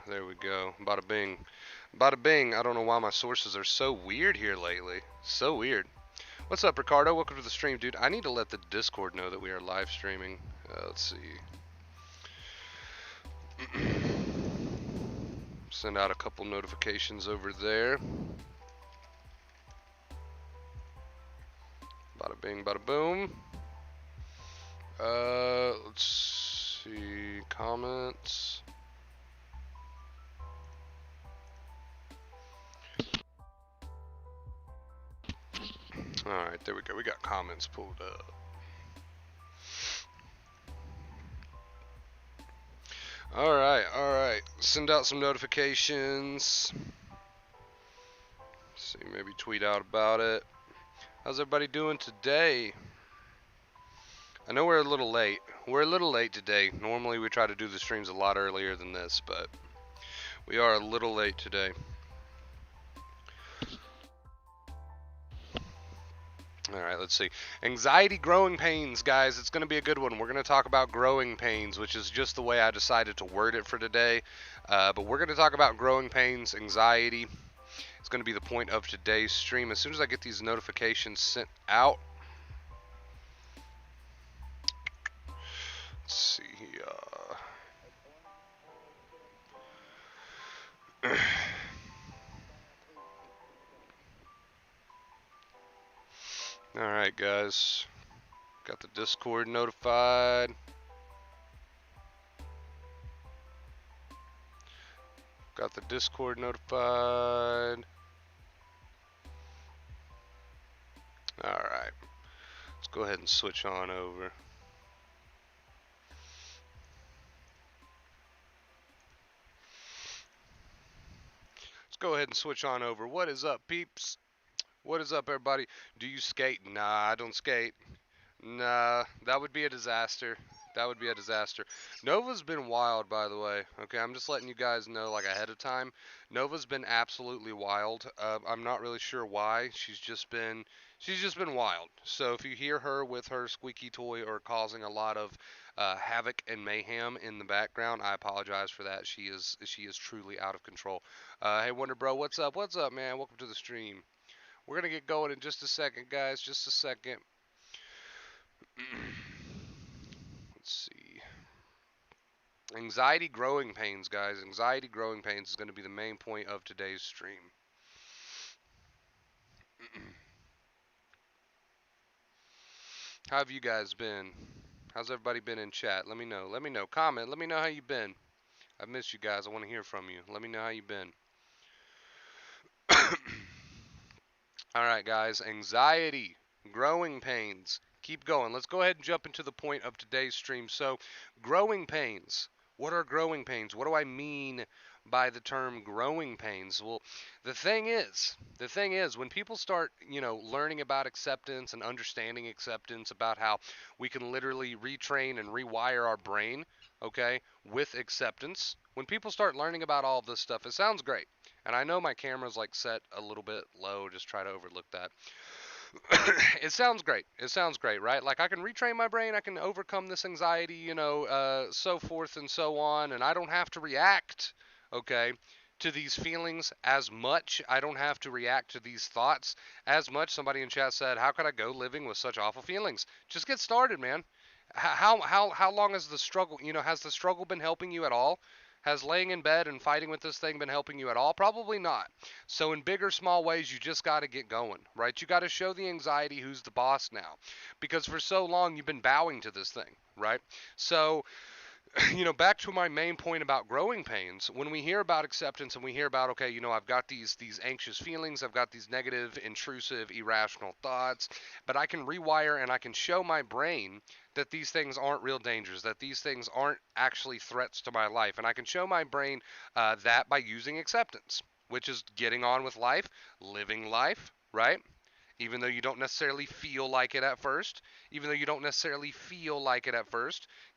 There we go. Bada bing. Bada bing. I don't know why my sources are so weird here lately. So weird. What's up, Ricardo? Welcome to the stream, dude. I need to let the Discord know that we are live streaming. Let's see. Send out a couple notifications over there. Bada bing, bada boom. Let's see. Comments. Alright, there we go. We got comments pulled up. Alright. Send out some notifications. See, maybe tweet out about it. How's everybody doing today? I know we're a little late. We're a little late today. Normally we try to do the streams a lot earlier than this, but we are a little late today. Alright, let's see. Anxiety, growing pains, guys. It's going to be a good one. We're going to talk about growing pains, which is just the way I decided to word it for today. But we're going to talk about growing pains, anxiety. It's going to be the point of today's stream. As soon as I get these notifications sent out. Let's see here. Alright, guys. Got the Discord notified. Got the Discord notified. Alright. Let's go ahead and switch on over. Let's go ahead and switch on over. What is up, peeps? What is up, everybody? Do you skate? Nah, I don't skate. Nah, that would be a disaster. That would be a disaster. Nova's been wild, by the way. Okay, I'm just letting you guys know, like, ahead of time. Nova's been absolutely wild. I'm not really sure why. She's just been wild. So if you hear her with her squeaky toy or causing a lot of havoc and mayhem in the background, I apologize for that. She is truly out of control. Hey, Wonder Bro, what's up? What's up, man? Welcome to the stream. We're gonna get going in just a second, guys. Just a second. Let's see. Anxiety, growing pains, guys. Anxiety, growing pains is going to be the main point of today's stream. How have you guys been? How's everybody been in chat? Let me know. Let me know. Comment. Let me know how you've been. I've missed you guys. I want to hear from you. Let me know how you've been. Alright, guys. Anxiety, growing pains. Keep going. Let's go ahead and jump into the point of today's stream. So, growing pains. What are growing pains? What do I mean by the term growing pains? Well, the thing is, when people start, learning about acceptance and understanding acceptance, about how we can literally retrain and rewire our brain, okay, with acceptance, when people start learning about all of this stuff, it sounds great. And I know my camera's like set a little bit low, just try to overlook that. It sounds great. It sounds great, right? Like I can retrain my brain, I can overcome this anxiety, so forth and so on, and I don't have to react, okay, to these feelings as much. I don't have to react to these thoughts as much. Somebody in chat said, "How could I go living with such awful feelings?" Just get started, man. How long has the struggle, has the struggle been helping you at all? Has laying in bed and fighting with this thing been helping you at all? Probably not. So in big or small ways, you just got to get going, right? You got to show the anxiety who's the boss now, because for so long you've been bowing to this thing, right? So back to my main point about growing pains, when we hear about acceptance and we hear about, okay, I've got these anxious feelings, I've got these negative, intrusive, irrational thoughts, but I can rewire and I can show my brain that these things aren't real dangers, that these things aren't actually threats to my life, and I can show my brain that by using acceptance, which is getting on with life, living life, right? Even though you don't necessarily feel like it at first,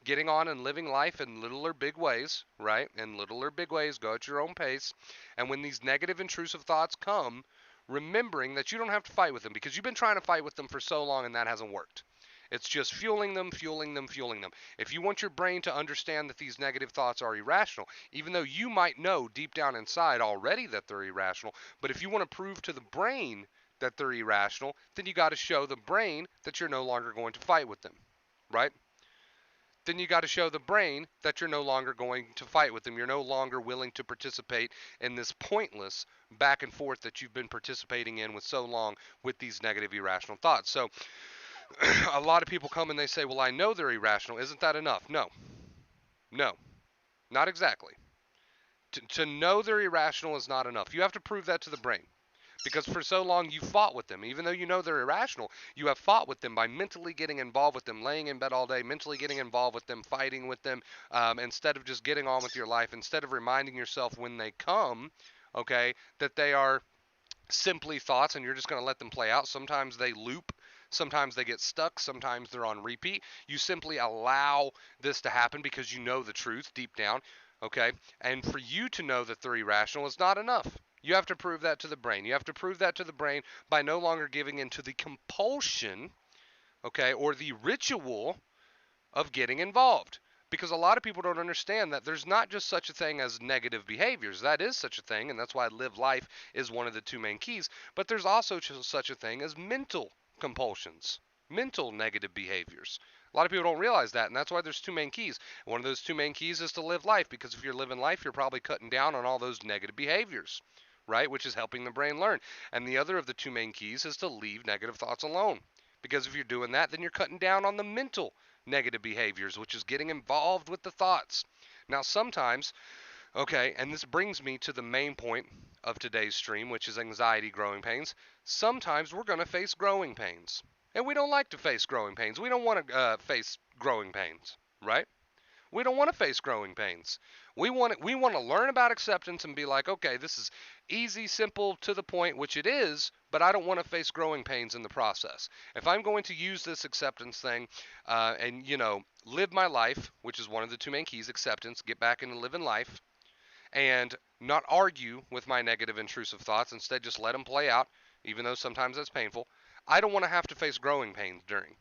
getting on and living life in little or big ways, right? In little or big ways, go at your own pace. And when these negative, intrusive thoughts come, remembering that you don't have to fight with them because you've been trying to fight with them for so long and that hasn't worked. It's just fueling them, fueling them, fueling them. If you want your brain to understand that these negative thoughts are irrational, even though you might know deep down inside already that they're irrational, but if you want to prove to the brain that they're irrational, then you got to show the brain that you're no longer going to fight with them, right? Then you got to show the brain that you're no longer going to fight with them. You're no longer willing to participate in this pointless back and forth that you've been participating in with so long with these negative irrational thoughts. So a lot of people come and they say, well, I know they're irrational. Isn't that enough? No, no, not exactly. To know they're irrational is not enough. You have to prove that to the brain. Because for so long you fought with them. Even though you know they're irrational, you have fought with them by mentally getting involved with them, laying in bed all day, mentally getting involved with them, fighting with them, instead of just getting on with your life, instead of reminding yourself when they come, okay, that they are simply thoughts and you're just going to let them play out. Sometimes they loop. Sometimes they get stuck. Sometimes they're on repeat. You simply allow this to happen because you know the truth deep down. Okay? And for you to know that they're irrational is not enough. You have to prove that to the brain. You have to prove that to the brain by no longer giving into the compulsion, okay, or the ritual of getting involved. Because a lot of people don't understand that there's not just such a thing as negative behaviors. That is such a thing, and that's why live life is one of the two main keys. But there's also such a thing as mental compulsions, mental negative behaviors. A lot of people don't realize that, and that's why there's two main keys. One of those two main keys is to live life, because if you're living life, you're probably cutting down on all those negative behaviors, right? Which is helping the brain learn. And the other of the two main keys is to leave negative thoughts alone. Because if you're doing that, then you're cutting down on the mental negative behaviors, which is getting involved with the thoughts. Now, sometimes, okay, and this brings me to the main point of today's stream, which is anxiety growing pains. Sometimes we're going to face growing pains. And we don't like to face growing pains. We don't want to face growing pains, right? We don't want to face growing pains. We want to learn about acceptance and be like, okay, this is easy, simple, to the point, which it is, but I don't want to face growing pains in the process. If I'm going to use this acceptance thing and, live my life, which is one of the two main keys, acceptance, get back into living life, and not argue with my negative intrusive thoughts, instead just let them play out, even though sometimes that's painful, I don't want to have to face growing pains during.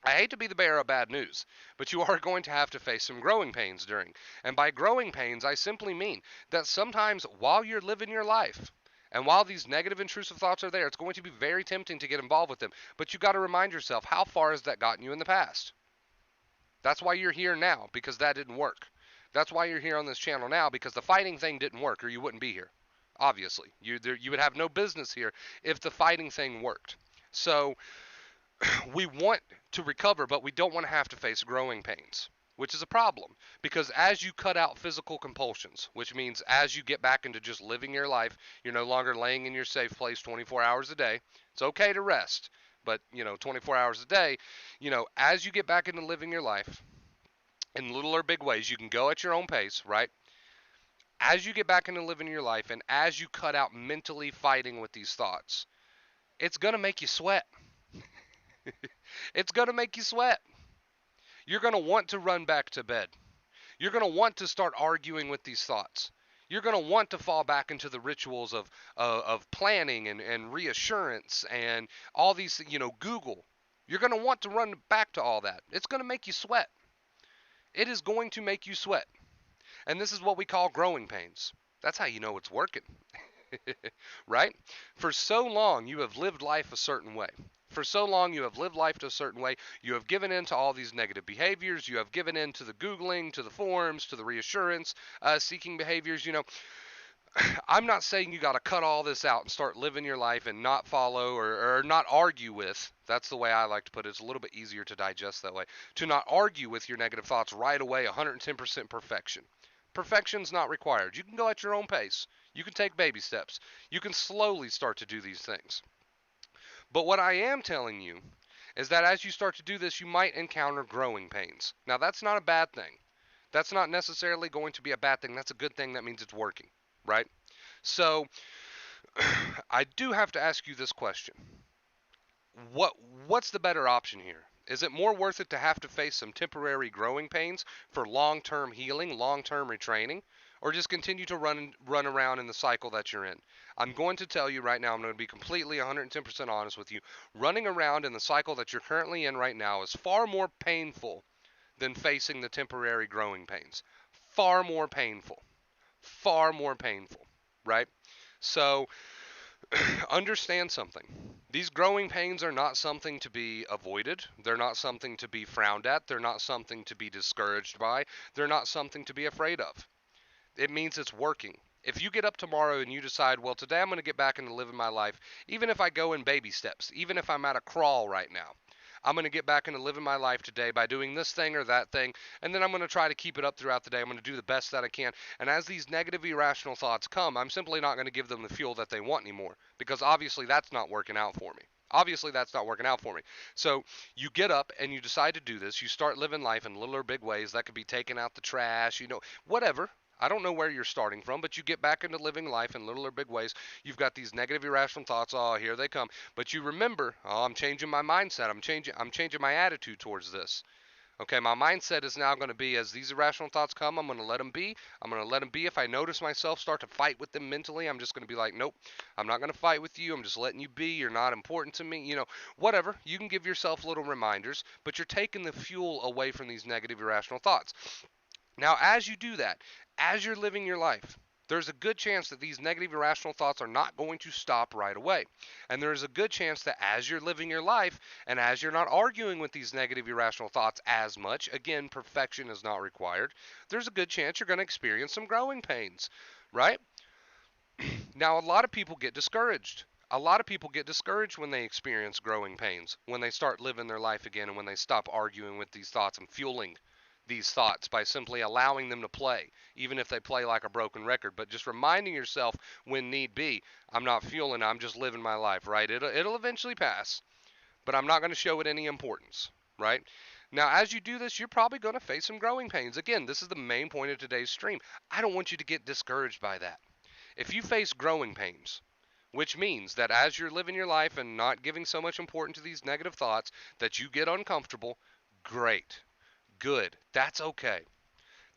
I hate to be the bearer of bad news, but you are going to have to face some growing pains during. And by growing pains, I simply mean that sometimes while you're living your life, and while these negative intrusive thoughts are there, it's going to be very tempting to get involved with them. But you got to remind yourself, how far has that gotten you in the past? That's why you're here now, because that didn't work. That's why you're here on this channel now, because the fighting thing didn't work, or you wouldn't be here. Obviously, you would have no business here if the fighting thing worked. So we want to recover, but we don't want to have to face growing pains, which is a problem. Because as you cut out physical compulsions, which means as you get back into just living your life, you're no longer laying in your safe place 24 hours a day. It's okay to rest, but 24 hours a day, as you get back into living your life in little or big ways, you can go at your own pace, right? As you get back into living your life and as you cut out mentally fighting with these thoughts, it's going to make you sweat. It's going to make you sweat. You're going to want to run back to bed. You're going to want to start arguing with these thoughts. You're going to want to fall back into the rituals of planning and reassurance and all these, Google. You're going to want to run back to all that. It's going to make you sweat. It is going to make you sweat. And this is what we call growing pains. That's how you know it's working. Right? For so long, you have lived life a certain way. For so long, you have lived life to a certain way. You have given in to all these negative behaviors. You have given in to the Googling, to the forums, to the reassurance seeking behaviors. I'm not saying you got to cut all this out and start living your life and not follow or not argue with. That's the way I like to put it. It's a little bit easier to digest that way. To not argue with your negative thoughts right away, 110% perfection. Perfection's not required. You can go at your own pace. You can take baby steps. You can slowly start to do these things. But what I am telling you is that as you start to do this, you might encounter growing pains. Now, that's not a bad thing. That's not necessarily going to be a bad thing. That's a good thing. That means it's working, right? So, I do have to ask you this question. What's the better option here? Is it more worth it to have to face some temporary growing pains for long-term healing, long-term retraining? or just continue to run around in the cycle that you're in? I'm going to tell you right now, I'm going to be completely 110% honest with you. Running around in the cycle that you're currently in right now is far more painful than facing the temporary growing pains. Far more painful. Far more painful, right? So, understand something. These growing pains are not something to be avoided. They're not something to be frowned at. They're not something to be discouraged by. They're not something to be afraid of. It means it's working. If you get up tomorrow and you decide, well, today I'm going to get back into living my life, even if I go in baby steps, even if I'm at a crawl right now, I'm going to get back into living my life today by doing this thing or that thing, and then I'm going to try to keep it up throughout the day. I'm going to do the best that I can. And as these negative, irrational thoughts come, I'm simply not going to give them the fuel that they want anymore, because obviously that's not working out for me. Obviously, that's not working out for me. So you get up and you decide to do this. You start living life in little or big ways. That could be taking out the trash, whatever. I don't know where you're starting from, but you get back into living life in little or big ways. You've got these negative, irrational thoughts. Oh, here they come. But you remember, oh, I'm changing my mindset. I'm changing my attitude towards this. Okay, my mindset is now going to be, as these irrational thoughts come, I'm going to let them be. I'm going to let them be. If I notice myself start to fight with them mentally, I'm just going to be like, nope, I'm not going to fight with you. I'm just letting you be. You're not important to me. Whatever. You can give yourself little reminders, but you're taking the fuel away from these negative, irrational thoughts. Now, as you do that, as you're living your life, there's a good chance that these negative, irrational thoughts are not going to stop right away. And there's a good chance that as you're living your life and as you're not arguing with these negative, irrational thoughts as much, again, perfection is not required, there's a good chance you're going to experience some growing pains, right? Now, a lot of people get discouraged. A lot of people get discouraged when they experience growing pains, when they start living their life again, and when they stop arguing with these thoughts and fueling these thoughts by simply allowing them to play, even if they play like a broken record. But just reminding yourself when need be, I'm not fueling, I'm just living my life, right? It'll eventually pass, but I'm not going to show it any importance, right? Now, as you do this, you're probably going to face some growing pains. Again, this is the main point of today's stream. I don't want you to get discouraged by that. If you face growing pains, which means that as you're living your life and not giving so much importance to these negative thoughts that you get uncomfortable, great, good. That's okay.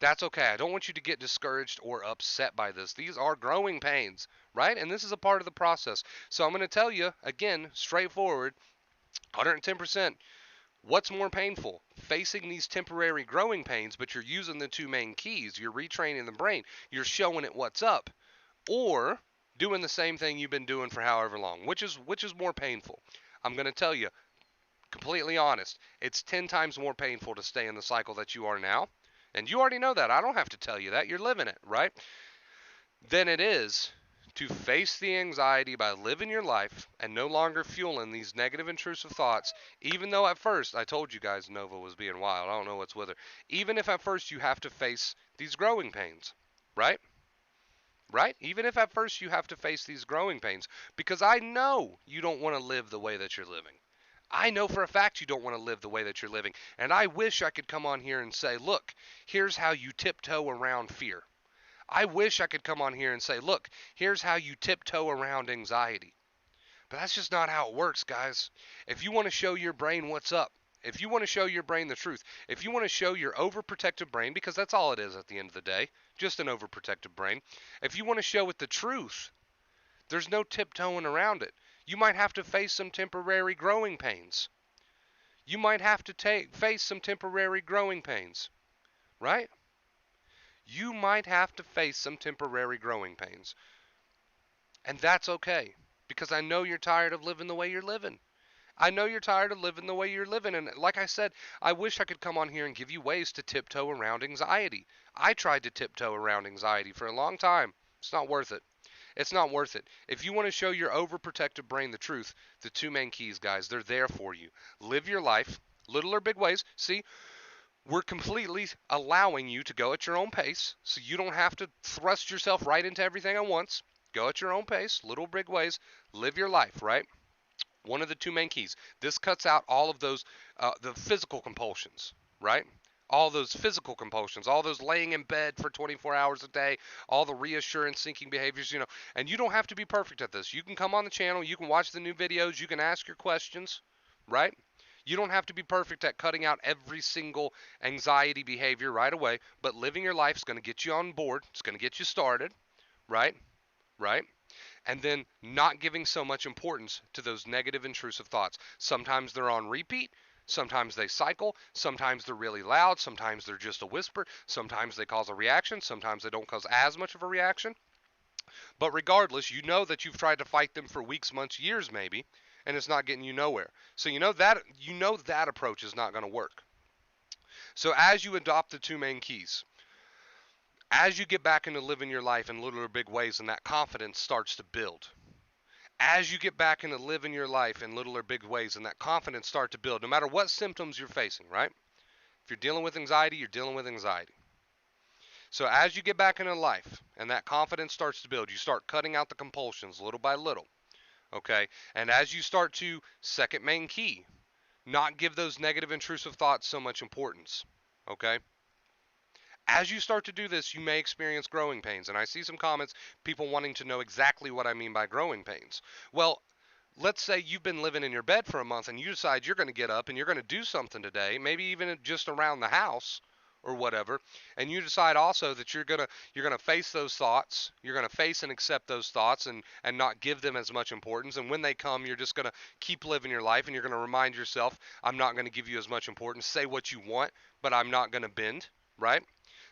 That's okay. I don't want you to get discouraged or upset by this. These are growing pains, right? And this is a part of the process. So I'm going to tell you, again, straightforward, 110%. What's more painful? Facing these temporary growing pains, but you're using the two main keys. You're retraining the brain. You're showing it what's up. Or doing the same thing you've been doing for however long. Which is more painful? I'm going to tell you, completely honest, it's 10 times more painful to stay in the cycle that you are now. And you already know that. I don't have to tell you that. You're living it, right? Than it is to face the anxiety by living your life and no longer fueling these negative intrusive thoughts, even though at first, I told you guys Nova was being wild. I don't know what's with her. Even if at first you have to face these growing pains, right? Right? Even if at first you have to face these growing pains, because I know you don't want to live the way that you're living. I know for a fact you don't want to live the way that you're living. And I wish I could come on here and say, look, here's how you tiptoe around fear. I wish I could come on here and say, look, here's how you tiptoe around anxiety. But that's just not how it works, guys. If you want to show your brain what's up, if you want to show your brain the truth, if you want to show your overprotective brain, because that's all it is at the end of the day, just an overprotective brain, if you want to show it the truth, there's no tiptoeing around it. You might have to face some temporary growing pains. You might have to face some temporary growing pains, right? You might have to face some temporary growing pains. And that's okay, because I know you're tired of living the way you're living. I know you're tired of living the way you're living. And like I said, I wish I could come on here and give you ways to tiptoe around anxiety. I tried to tiptoe around anxiety for a long time. It's not worth it. It's not worth it. If you want to show your overprotective brain the truth, the two main keys, guys, they're there for you. Live your life, little or big ways. See, we're completely allowing you to go at your own pace, so you don't have to thrust yourself right into everything at once. Go at your own pace, little big ways. Live your life, right? One of the two main keys. This cuts out all of those, the physical compulsions, right? All those physical compulsions, all those laying in bed for 24 hours a day, all the reassurance seeking behaviors, and you don't have to be perfect at this. You can come on the channel, you can watch the new videos, you can ask your questions, right? You don't have to be perfect at cutting out every single anxiety behavior right away, but living your life is going to get you on board. It's going to get you started, right? Right? And then not giving so much importance to those negative intrusive thoughts. Sometimes they're on repeat, sometimes they cycle, sometimes they're really loud, sometimes they're just a whisper, sometimes they cause a reaction, sometimes they don't cause as much of a reaction. But regardless, you know that you've tried to fight them for weeks, months, years maybe, and it's not getting you nowhere. So you know that approach is not going to work. So as you adopt the two main keys, as you get back into living your life in little or big ways and that confidence starts to build, as you get back into living your life in little or big ways and that confidence start to build, no matter what symptoms you're facing, right? If you're dealing with anxiety, you're dealing with anxiety. So as you get back into life and that confidence starts to build, you start cutting out the compulsions little by little, okay? And as you start to, second main key, not give those negative intrusive thoughts so much importance, okay? As you start to do this, you may experience growing pains. And I see some comments, people wanting to know exactly what I mean by growing pains. Well, let's say you've been living in your bed for a month and you decide you're going to get up and you're going to do something today, maybe even just around the house or whatever, and you decide also that you're going to face those thoughts, you're going to face and accept those thoughts and not give them as much importance, and when they come you're just going to keep living your life and you're going to remind yourself, I'm not going to give you as much importance, say what you want, but I'm not going to bend, right?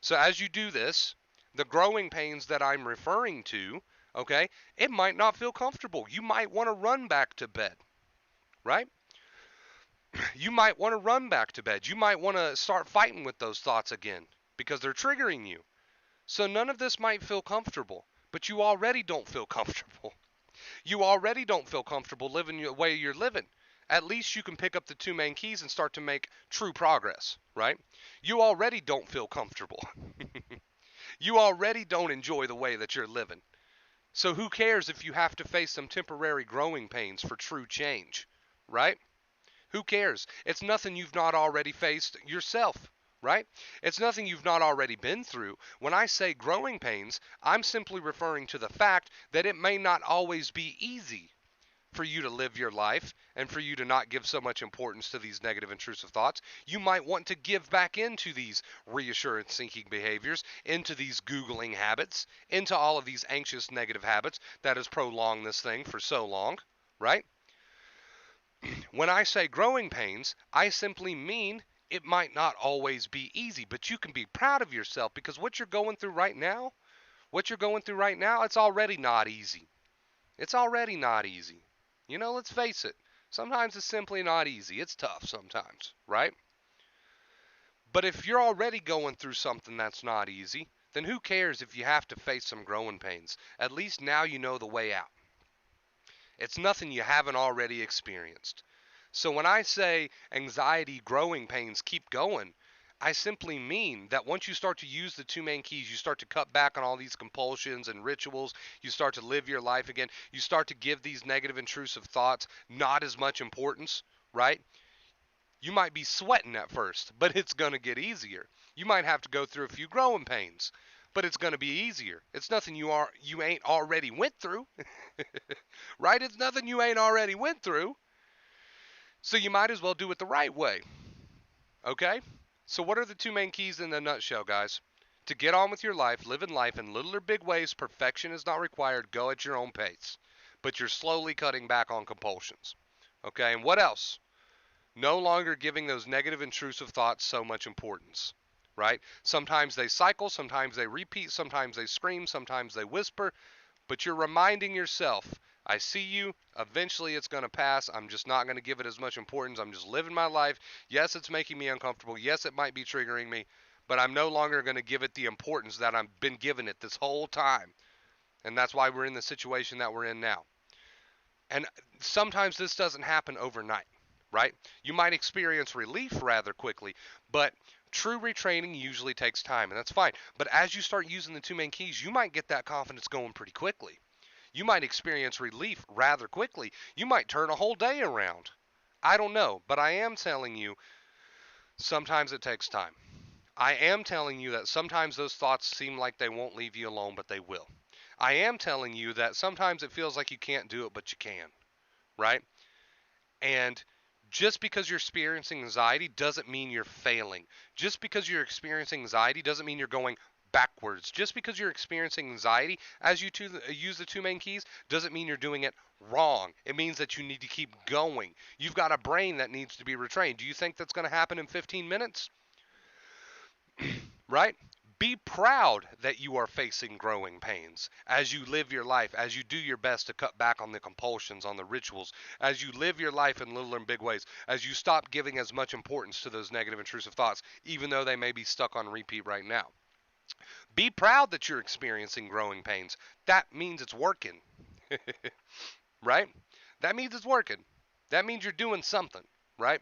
So as you do this, the growing pains that I'm referring to, okay, it might not feel comfortable. You might want to run back to bed, right? You might want to run back to bed. You might want to start fighting with those thoughts again because they're triggering you. So none of this might feel comfortable, but you already don't feel comfortable. You already don't feel comfortable living the way you're living. At least you can pick up the two main keys and start to make true progress, right? You already don't feel comfortable. You already don't enjoy the way that you're living. So who cares if you have to face some temporary growing pains for true change, right? Who cares? It's nothing you've not already faced yourself, right? It's nothing you've not already been through. When I say growing pains, I'm simply referring to the fact that it may not always be easy for you to live your life and for you to not give so much importance to these negative intrusive thoughts. You might want to give back into these reassurance seeking behaviors, into these Googling habits, into all of these anxious negative habits that has prolonged this thing for so long, right? When I say growing pains, I simply mean it might not always be easy, but you can be proud of yourself because what you're going through right now, it's already not easy. It's already not easy. You know, let's face it. Sometimes it's simply not easy. It's tough sometimes, right? But if you're already going through something that's not easy, then who cares if you have to face some growing pains? At least now you know the way out. It's nothing you haven't already experienced. So when I say anxiety growing pains keep going, I simply mean that once you start to use the two main keys, you start to cut back on all these compulsions and rituals, you start to live your life again, you start to give these negative intrusive thoughts not as much importance, right? You might be sweating at first, but it's going to get easier. You might have to go through a few growing pains, but it's going to be easier. It's nothing you ain't already went through, right? It's nothing you ain't already went through. So you might as well do it the right way. Okay? So what are the two main keys in a nutshell, guys? To get on with your life, living life in little or big ways, perfection is not required, go at your own pace. But you're slowly cutting back on compulsions. Okay, and what else? No longer giving those negative intrusive thoughts so much importance. Right? Sometimes they cycle, sometimes they repeat, sometimes they scream, sometimes they whisper, but you're reminding yourself, I see you, eventually it's going to pass, I'm just not going to give it as much importance, I'm just living my life. Yes, it's making me uncomfortable, yes, it might be triggering me, but I'm no longer going to give it the importance that I've been giving it this whole time. And that's why we're in the situation that we're in now. And sometimes this doesn't happen overnight, right? You might experience relief rather quickly, but true retraining usually takes time, and that's fine. But as you start using the two main keys, you might get that confidence going pretty quickly. You might experience relief rather quickly. You might turn a whole day around. I don't know, but I am telling you, sometimes it takes time. I am telling you that sometimes those thoughts seem like they won't leave you alone, but they will. I am telling you that sometimes it feels like you can't do it, but you can, right? And Just because you're experiencing anxiety doesn't mean you're failing. Just because you're experiencing anxiety doesn't mean you're going backwards. Just because you're experiencing anxiety, as you use the two main keys, doesn't mean you're doing it wrong. It means that you need to keep going. You've got a brain that needs to be retrained. Do you think that's going to happen in 15 minutes? Right? Be proud that you are facing growing pains as you live your life, as you do your best to cut back on the compulsions, on the rituals, as you live your life in little and big ways, as you stop giving as much importance to those negative intrusive thoughts, even though they may be stuck on repeat right now. Be proud that you're experiencing growing pains. That means it's working, right? That means it's working. That means you're doing something, right?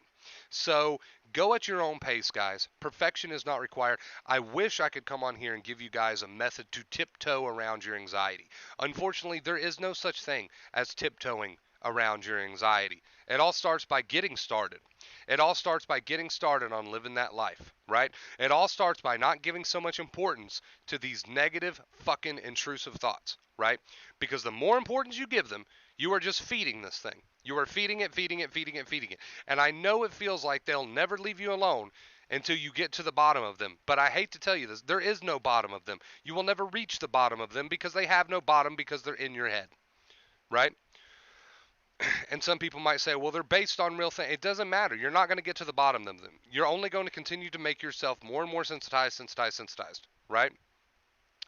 So go at your own pace, guys. Perfection is not required. I wish I could come on here and give you guys a method to tiptoe around your anxiety. Unfortunately, there is no such thing as tiptoeing around your anxiety. It all starts by getting started. It all starts by getting started on living that life, right? It all starts by not giving so much importance to these negative, fucking intrusive thoughts, right? Because the more importance you give them, you are just feeding this thing. You are feeding it, feeding it, feeding it, feeding it. And I know it feels like they'll never leave you alone until you get to the bottom of them. But I hate to tell you this, there is no bottom of them. You will never reach the bottom of them because they have no bottom because they're in your head, right? And some people might say, well, they're based on real things. It doesn't matter. You're not going to get to the bottom of them. You're only going to continue to make yourself more and more sensitized, right?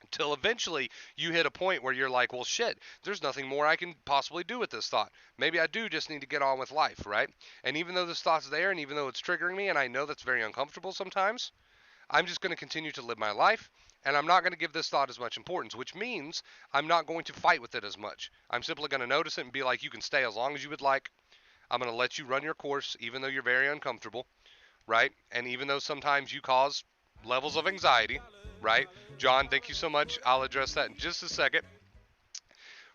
Until eventually you hit a point where you're like, well, shit, there's nothing more I can possibly do with this thought. Maybe I do just need to get on with life, right? And even though this thought's there and even though it's triggering me and I know that's very uncomfortable sometimes, I'm just going to continue to live my life and I'm not going to give this thought as much importance, which means I'm not going to fight with it as much. I'm simply going to notice it and be like, you can stay as long as you would like. I'm going to let you run your course, even though you're very uncomfortable, right? And even though sometimes you cause levels of anxiety, right? John, thank you so much. I'll address that in just a second,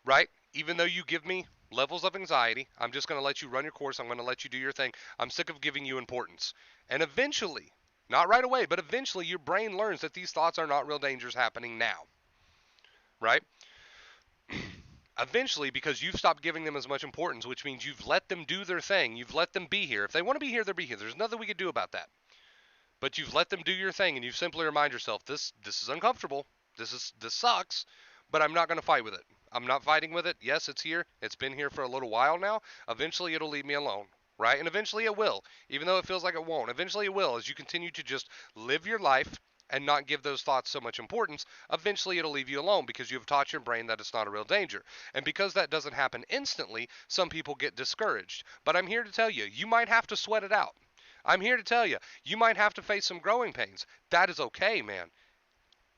right? Even though you give me levels of anxiety, I'm just going to let you run your course. I'm going to let you do your thing. I'm sick of giving you importance. And eventually, not right away, but eventually your brain learns that these thoughts are not real dangers happening now, right? Eventually, because you've stopped giving them as much importance, which means you've let them do their thing, you've let them be here. If they want to be here, they'll be here. There's nothing we can do about that. But you've let them do your thing, and you simply remind yourself, this is uncomfortable. This sucks, but I'm not going to fight with it. I'm not fighting with it. Yes, it's here. It's been here for a little while now. Eventually, it'll leave me alone, right? And eventually, it will, even though it feels like it won't. Eventually, it will, as you continue to just live your life and not give those thoughts so much importance. Eventually, it'll leave you alone because you've taught your brain that it's not a real danger. And because that doesn't happen instantly, some people get discouraged. But I'm here to tell you, you might have to sweat it out. I'm here to tell you, you might have to face some growing pains. That is okay, man.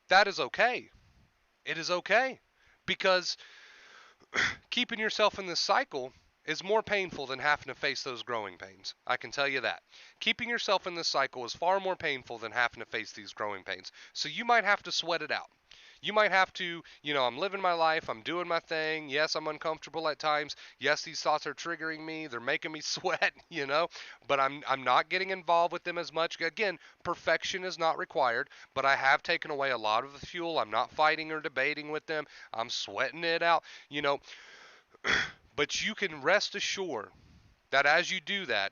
That is okay. It is okay. Because keeping yourself in this cycle is more painful than having to face those growing pains. I can tell you that. Keeping yourself in this cycle is far more painful than having to face these growing pains. So you might have to sweat it out. You might have to, I'm living my life, I'm doing my thing. Yes, I'm uncomfortable at times. Yes, these thoughts are triggering me. They're making me sweat, but I'm not getting involved with them as much. Again, perfection is not required, but I have taken away a lot of the fuel. I'm not fighting or debating with them. I'm sweating it out, but you can rest assured that as you do that,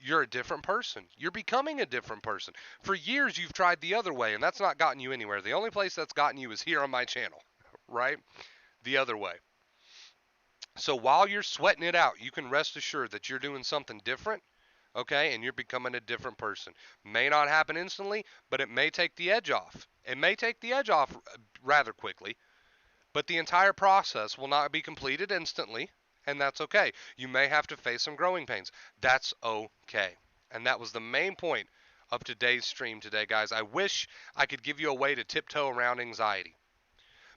you're a different person. You're becoming a different person. For years, you've tried the other way, and that's not gotten you anywhere. The only place that's gotten you is here on my channel, right? The other way. So while you're sweating it out, you can rest assured that you're doing something different, okay? And you're becoming a different person. May not happen instantly, but it may take the edge off. It may take the edge off rather quickly, but the entire process will not be completed instantly, and that's okay. You may have to face some growing pains. That's okay. And that was the main point of today's stream today, guys. I wish I could give you a way to tiptoe around anxiety.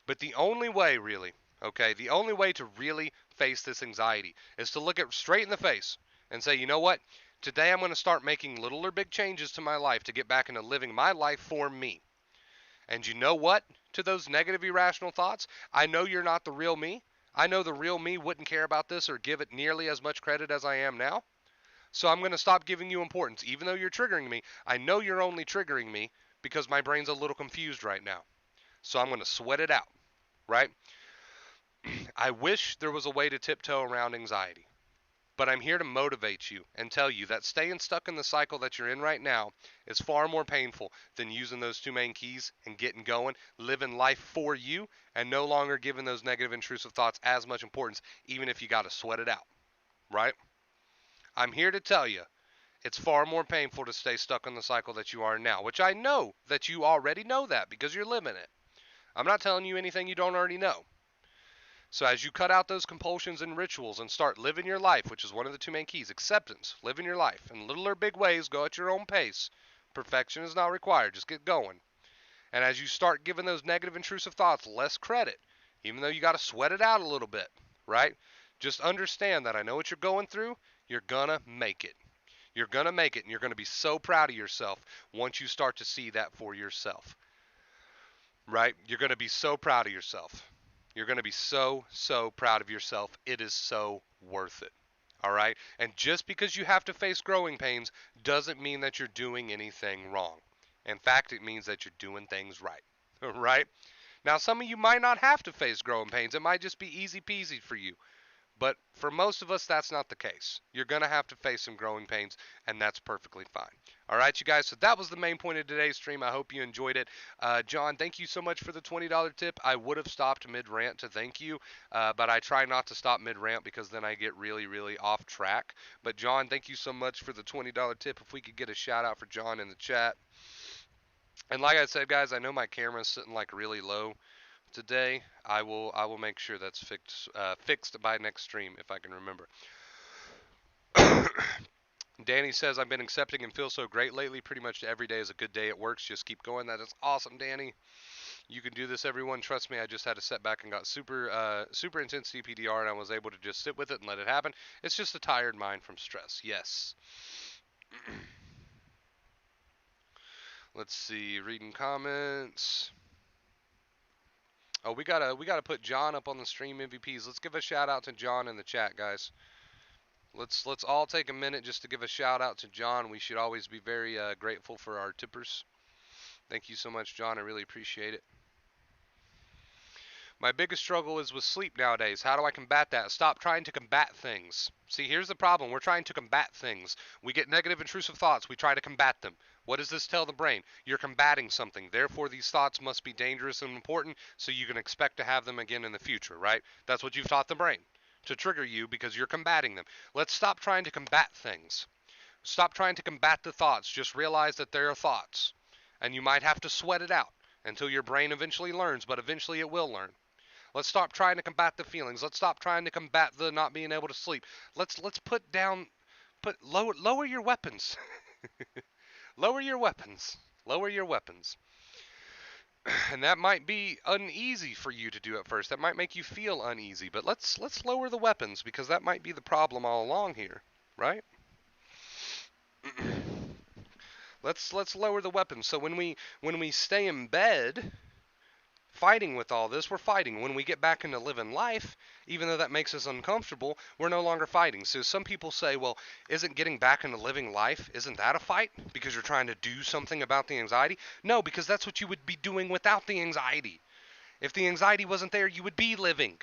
But the only way, really, okay, the only way to really face this anxiety is to look it straight in the face and say, you know what? Today I'm going to start making little or big changes to my life to get back into living my life for me. And you know what? To those negative, irrational thoughts, I know you're not the real me. I know the real me wouldn't care about this or give it nearly as much credit as I am now. So I'm going to stop giving you importance. Even though you're triggering me, I know you're only triggering me because my brain's a little confused right now. So I'm going to sweat it out, right? I wish there was a way to tiptoe around anxiety. But I'm here to motivate you and tell you that staying stuck in the cycle that you're in right now is far more painful than using those two main keys and getting going, living life for you, and no longer giving those negative intrusive thoughts as much importance, even if you got to sweat it out, right? I'm here to tell you it's far more painful to stay stuck in the cycle that you are now, which I know that you already know that because you're living it. I'm not telling you anything you don't already know. So as you cut out those compulsions and rituals and start living your life, which is one of the two main keys, acceptance, living your life in little or big ways, go at your own pace. Perfection is not required, just get going. And as you start giving those negative intrusive thoughts less credit, even though you got to sweat it out a little bit, right? Just understand that I know what you're going through, you're gonna make it. You're gonna make it, and you're gonna be so proud of yourself once you start to see that for yourself, right? You're gonna be so proud of yourself. You're going to be so proud of yourself. It is so worth it. All right? And just because you have to face growing pains doesn't mean that you're doing anything wrong. In fact, it means that you're doing things right. Right? Now, some of you might not have to face growing pains. It might just be easy peasy for you. But for most of us, that's not the case. You're going to have to face some growing pains, and that's perfectly fine. All right, you guys. So that was the main point of today's stream. I hope you enjoyed it. John, thank you so much for the $20 tip. I would have stopped mid rant to thank you, but I try not to stop mid rant because then I get really off track. But John, thank you so much for the $20 tip. If we could get a shout out for John in the chat. And like I said, guys, I know my camera's sitting like really low today. I will make sure that's fixed by next stream if I can remember. Danny says I've been accepting and feel so great lately. Pretty much every day is a good day at work. Just keep going. That is awesome, Danny. You can do this, everyone. Trust me. I just had a setback and got super intense CPDR, and I was able to just sit with it and let it happen. It's just a tired mind from stress. Yes. Let's see. Reading comments. Oh, we gotta put John up on the stream MVPs. Let's give a shout out to John in the chat, guys. Let's all take a minute just to give a shout out to John. We should always be very grateful for our tippers. Thank you so much, John. I really appreciate it. My biggest struggle is with sleep nowadays. How do I combat that? Stop trying to combat things. See, here's the problem. We're trying to combat things. We get negative, intrusive thoughts. We try to combat them. What does this tell the brain? You're combating something. Therefore, these thoughts must be dangerous and important, so you can expect to have them again in the future, right? That's what you've taught the brain, to trigger you because you're combating them. Let's stop trying to combat things. Stop trying to combat the thoughts. Just realize that there are thoughts. And you might have to sweat it out until your brain eventually learns, but eventually it will learn. Let's stop trying to combat the feelings. Let's stop trying to combat the not being able to sleep. Let's put down lower your weapons. Lower your weapons. Lower your weapons. And that might be uneasy for you to do at first. That might make you feel uneasy, but let's lower the weapons because that might be the problem all along here, right? Let's lower the weapons. So when we stay in bed fighting with all this, we're fighting. When we get back into living life, even though that makes us uncomfortable, we're no longer fighting. So some people say, well, isn't getting back into living life, isn't that a fight? Because you're trying to do something about the anxiety? No, because that's what you would be doing without the anxiety. If the anxiety wasn't there, you would be living.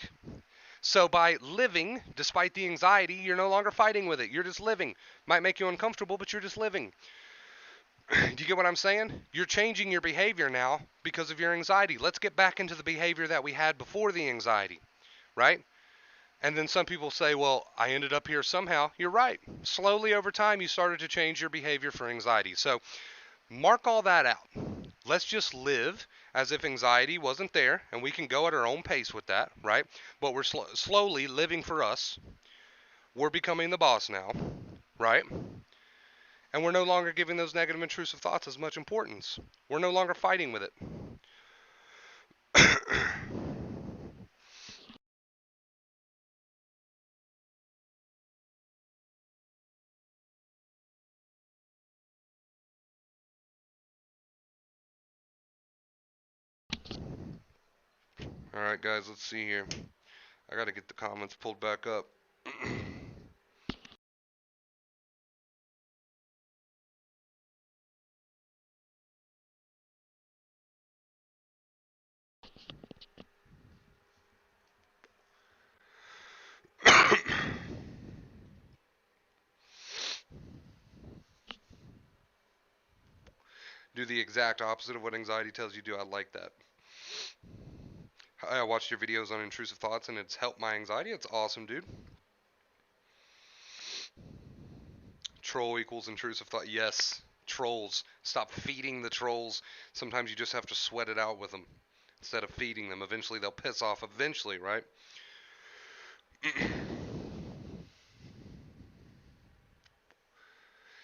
So by living, despite the anxiety, you're no longer fighting with it. You're just living. Might make you uncomfortable, but you're just living. Do you get what I'm saying? You're changing your behavior now because of your anxiety. Let's get back into the behavior that we had before the anxiety, right? And then some people say, well, I ended up here somehow. You're right. Slowly over time, you started to change your behavior for anxiety. So mark all that out. Let's just live as if anxiety wasn't there, and we can go at our own pace with that, right? But we're slowly living for us. We're becoming the boss now, right? And we're no longer giving those negative intrusive thoughts as much importance. We're no longer fighting with it. Alright guys, let's see here. I gotta get the comments pulled back up. Do the exact opposite of what anxiety tells you to do. I like that. I watched your videos on intrusive thoughts and it's helped my anxiety. It's awesome, dude. Troll equals intrusive thought. Yes. Trolls. Stop feeding the trolls. Sometimes you just have to sweat it out with them instead of feeding them. Eventually they'll piss off. Eventually, right?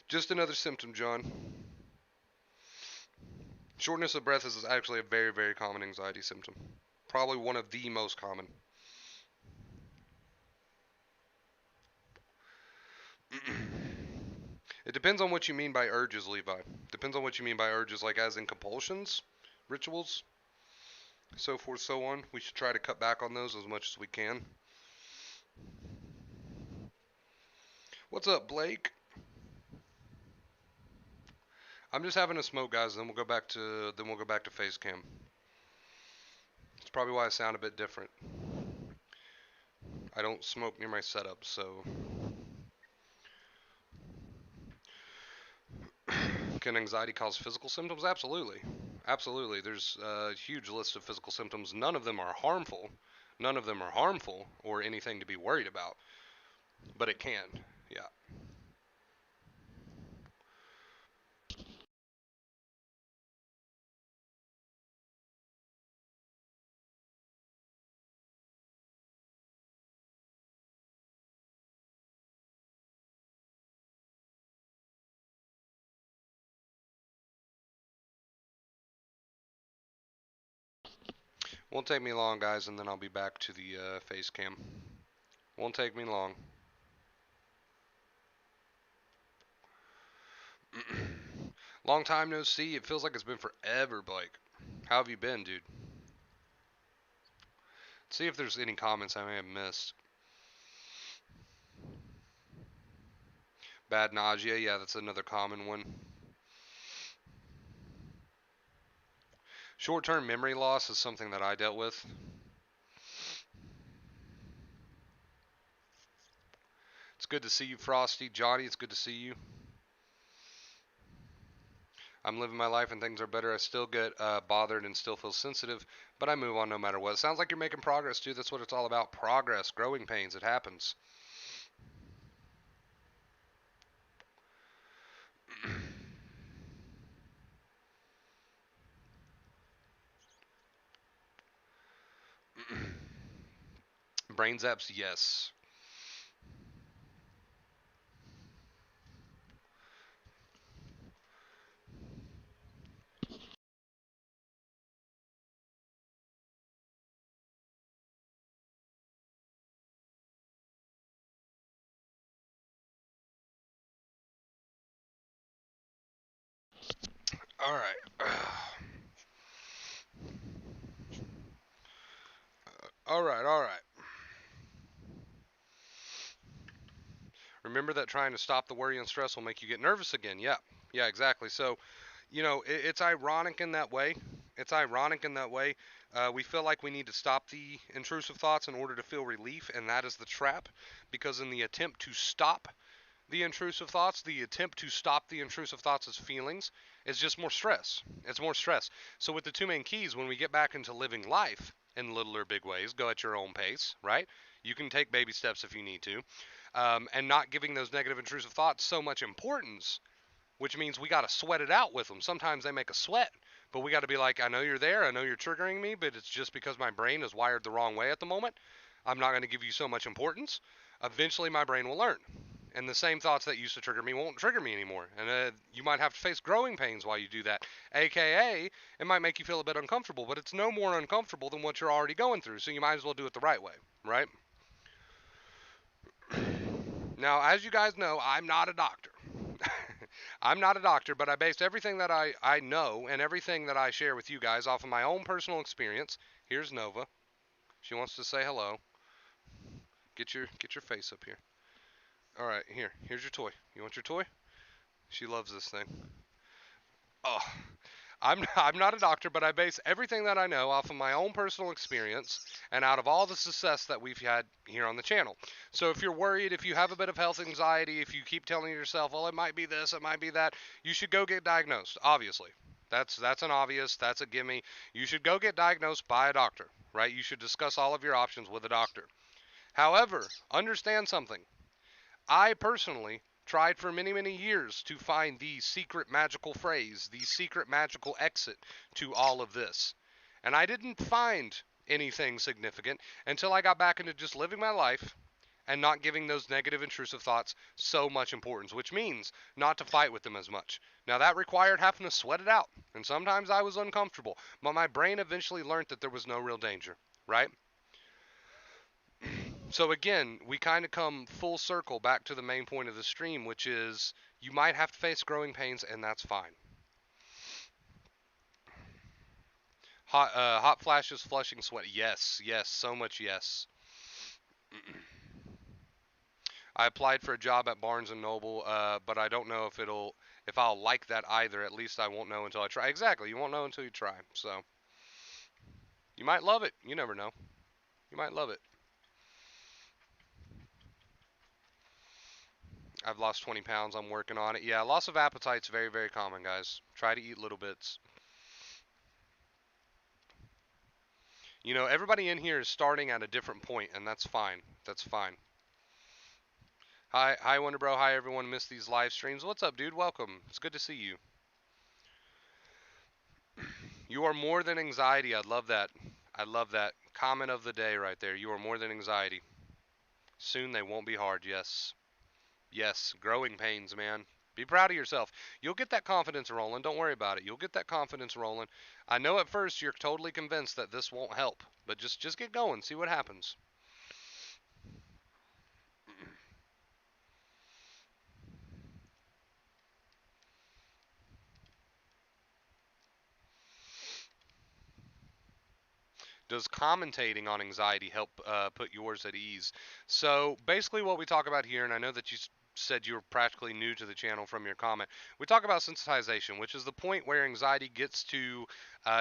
Just another symptom, John. Shortness of breath is actually a very, very common anxiety symptom. Probably one of the most common. It depends on what you mean by urges, Levi. Depends on what you mean by urges, like as in compulsions, rituals, so forth, so on. We should try to cut back on those as much as we can. What's up, Blake? I'm just having a smoke, guys. Then we'll go back to face cam. It's probably why I sound a bit different. I don't smoke near my setup, so. Can anxiety cause physical symptoms? Absolutely. Absolutely. There's a huge list of physical symptoms. None of them are harmful. None of them are harmful or anything to be worried about. But it can. Yeah. Won't take me long, guys, and then I'll be back to the face cam. Won't take me long. Long time no see. It feels like it's been forever, Blake. How have you been, dude? See if there's any comments I may have missed. Bad nausea. Yeah, that's another common one. Short-term memory loss is something that I dealt with. It's good to see you, Frosty. Johnny, it's good to see you. I'm living my life and things are better. I still get bothered and still feel sensitive, but I move on no matter what. It sounds like you're making progress, dude. That's what it's all about. Progress, growing pains. It happens. Brain zaps, yes. All right. All right, all right. Remember that trying to stop the worry and stress will make you get nervous again. Yeah, yeah, exactly. So, it's ironic in that way. It's ironic in that way. We feel like we need to stop the intrusive thoughts in order to feel relief, and that is the trap. Because in the attempt to stop the intrusive thoughts, the attempt to stop the intrusive thoughts as feelings is just more stress. It's more stress. So, with the two main keys, when we get back into living life in little or big ways, go at your own pace, right? You can take baby steps if you need to, and not giving those negative intrusive thoughts so much importance, which means we got to sweat it out with them. Sometimes they make us sweat, but we got to be like, I know you're there, I know you're triggering me, but it's just because my brain is wired the wrong way at the moment. I'm not going to give you so much importance. Eventually, my brain will learn. And the same thoughts that used to trigger me won't trigger me anymore. And you might have to face growing pains while you do that. AKA, it might make you feel a bit uncomfortable, but it's no more uncomfortable than what you're already going through. So you might as well do it the right way, right? Now, as you guys know, I'm not a doctor. I'm not a doctor, but I base everything that I know and everything that I share with you guys off of my own personal experience. Here's Nova. She wants to say hello. Get your face up here. All right, here's your toy. You want your toy? She loves this thing. Oh, I'm not a doctor, but I base everything that I know off of my own personal experience and out of all the success that we've had here on the channel. So if you're worried, if you have a bit of health anxiety, if you keep telling yourself, well, it might be this, it might be that, you should go get diagnosed, obviously. That's an obvious. That's a gimme. You should go get diagnosed by a doctor, right? You should discuss all of your options with a doctor. However, understand something. I personally tried for many, many years to find the secret magical phrase, the secret magical exit to all of this. And I didn't find anything significant until I got back into just living my life and not giving those negative intrusive thoughts so much importance, which means not to fight with them as much. Now that required having to sweat it out, and sometimes I was uncomfortable, but my brain eventually learned that there was no real danger, right? So again, we kind of come full circle back to the main point of the stream, which is you might have to face growing pains, and that's fine. Hot flashes, flushing sweat. Yes, yes, so much yes. I applied for a job at Barnes and Noble, but I don't know if I'll like that either. At least I won't know until I try. Exactly, you won't know until you try. So you might love it. You never know. You might love it. I've lost 20 pounds. I'm working on it. Yeah, loss of appetite's very, very common, guys. Try to eat little bits. You know, everybody in here is starting at a different point, and that's fine. That's fine. Hi, Wonder Bro. Hi, everyone. Missed these live streams. What's up, dude? Welcome. It's good to see you. You are more than anxiety. I love that. I love that. Comment of the day right there. You are more than anxiety. Soon they won't be hard. Yes. Yes. Growing pains, man. Be proud of yourself. You'll get that confidence rolling. Don't worry about it. You'll get that confidence rolling. I know at first you're totally convinced that this won't help, but just get going. See what happens. Does commentating on anxiety help put yours at ease? So basically, what we talk about here, and I know that you said you were practically new to the channel from your comment, we talk about sensitization, which is the point where anxiety gets to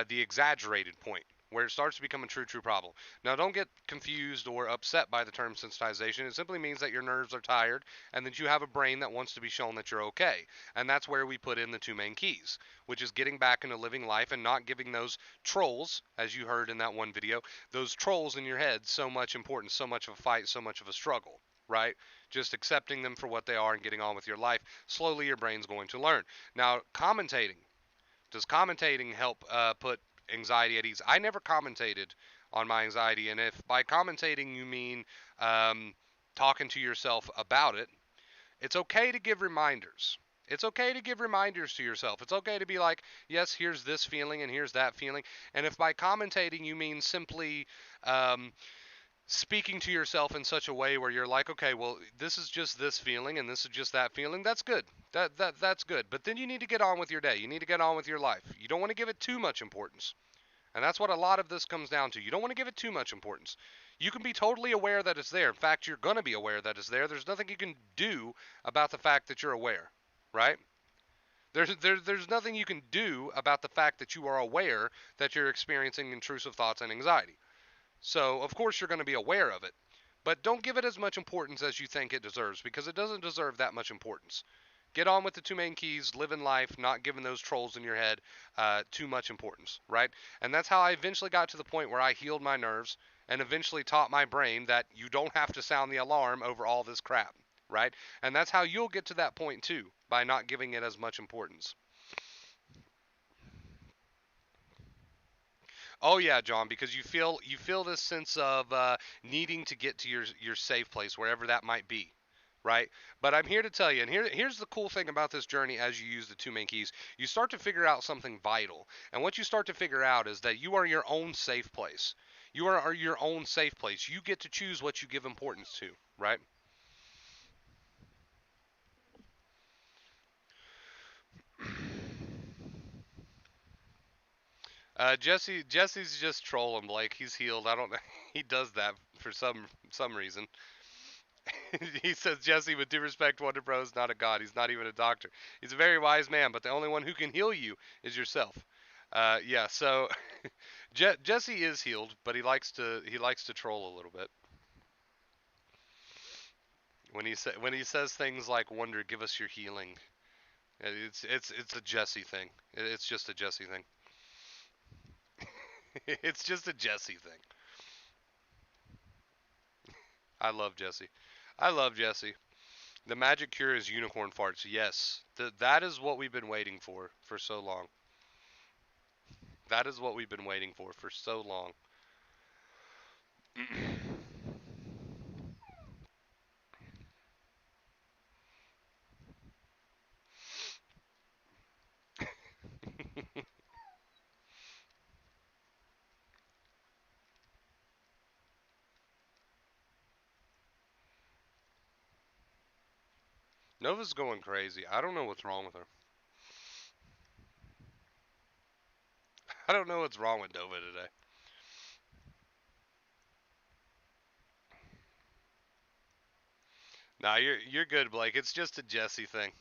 the exaggerated point. Where it starts to become a true problem. Now, don't get confused or upset by the term sensitization. It simply means that your nerves are tired and that you have a brain that wants to be shown that you're okay. And that's where we put in the two main keys, which is getting back into living life and not giving those trolls, as you heard in that one video, those trolls in your head so much importance, so much of a fight, so much of a struggle, right? Just accepting them for what they are and getting on with your life. Slowly, your brain's going to learn. Now, commentating. Does commentating help put anxiety at ease? I never commentated on my anxiety, and if by commentating you mean um, talking to yourself about it, it's okay to give reminders. It's okay to give reminders to yourself. It's okay to be like, yes, here's this feeling and here's that feeling. And if by commentating you mean simply um, speaking to yourself in such a way where you're like, okay, well, this is just this feeling and this is just that feeling, that's good. That's good. But then you need to get on with your day. You need to get on with your life. You don't want to give it too much importance. And that's what a lot of this comes down to. You don't want to give it too much importance. You can be totally aware that it's there. In fact, you're going to be aware that it's there. There's nothing you can do about the fact that you're aware, right? There's nothing you can do about the fact that you are aware that you're experiencing intrusive thoughts and anxiety. So, of course, you're going to be aware of it. But don't give it as much importance as you think it deserves, because it doesn't deserve that much importance. Get on with the two main keys, live in life, not giving those trolls in your head too much importance, right? And that's how I eventually got to the point where I healed my nerves and eventually taught my brain that you don't have to sound the alarm over all this crap, right? And that's how you'll get to that point too, by not giving it as much importance. Oh yeah, John, because you feel this sense of needing to get to your safe place, wherever that might be, right? But I'm here to tell you, and here's the cool thing about this journey as you use the two main keys. You start to figure out something vital, and what you start to figure out is that you are your own safe place. You are your own safe place. You get to choose what you give importance to, right? Jesse's just trolling Blake. He's healed. I don't know. He does that for some reason. He says, Jesse, with due respect, Wonder Bro is not a god. He's not even a doctor. He's a very wise man, but the only one who can heal you is yourself. Yeah, so Jesse is healed, but he likes to troll a little bit. When he says things like, "Wonder, give us your healing." It's a Jesse thing. It's just a Jesse thing. It's just a Jesse thing. I love Jesse. I love Jesse. The magic cure is unicorn farts. Yes, that is what we've been waiting for so long. That is what we've been waiting for so long. Nova's going crazy. I don't know what's wrong with her. I don't know what's wrong with Nova today. Nah, you're good, Blake. It's just a Jesse thing.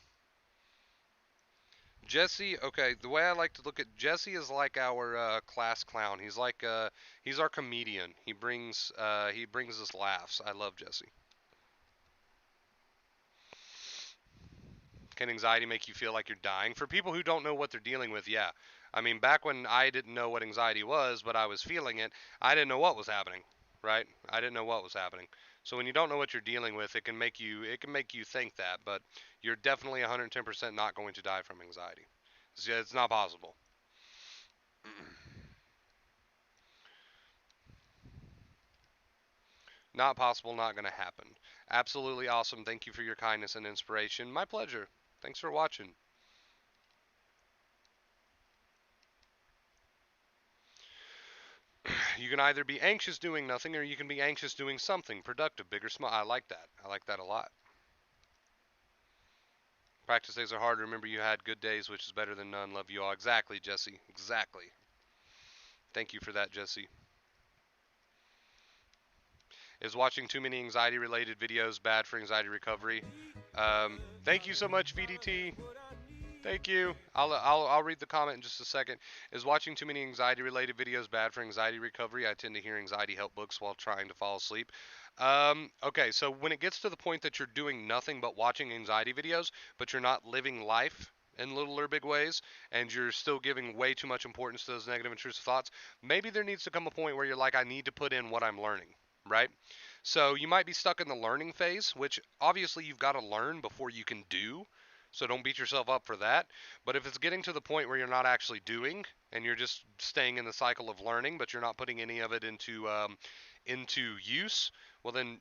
Jesse, okay, the way I like to look at Jesse is like our class clown. He's our comedian. He brings us laughs. I love Jesse. Can anxiety make you feel like you're dying? For people who don't know what they're dealing with, yeah. I mean, back when I didn't know what anxiety was, but I was feeling it, I didn't know what was happening, right? I didn't know what was happening. So when you don't know what you're dealing with, it can make you think that, but you're definitely 110% not going to die from anxiety. It's not possible. Not possible, not going to happen. Absolutely awesome. Thank you for your kindness and inspiration. My pleasure. Thanks for watching. You can either be anxious doing nothing or you can be anxious doing something productive, big or small. I like that. I like that a lot. Practice days are hard. Remember, you had good days, which is better than none. Love you all. Exactly, Jesse. Exactly. Thank you for that, Jesse. Is watching too many anxiety related videos bad for anxiety recovery? Thank you so much, VDT. Thank you. I'll read the comment in just a second. Is watching too many anxiety related videos bad for anxiety recovery? I tend to hear anxiety help books while trying to fall asleep. Okay, so when it gets to the point that you're doing nothing but watching anxiety videos, but you're not living life in little or big ways, and you're still giving way too much importance to those negative intrusive thoughts, maybe there needs to come a point where you're like, I need to put in what I'm learning, right? So you might be stuck in the learning phase, which obviously you've got to learn before you can do. So don't beat yourself up for that. But if it's getting to the point where you're not actually doing and you're just staying in the cycle of learning, but you're not putting any of it into use, well then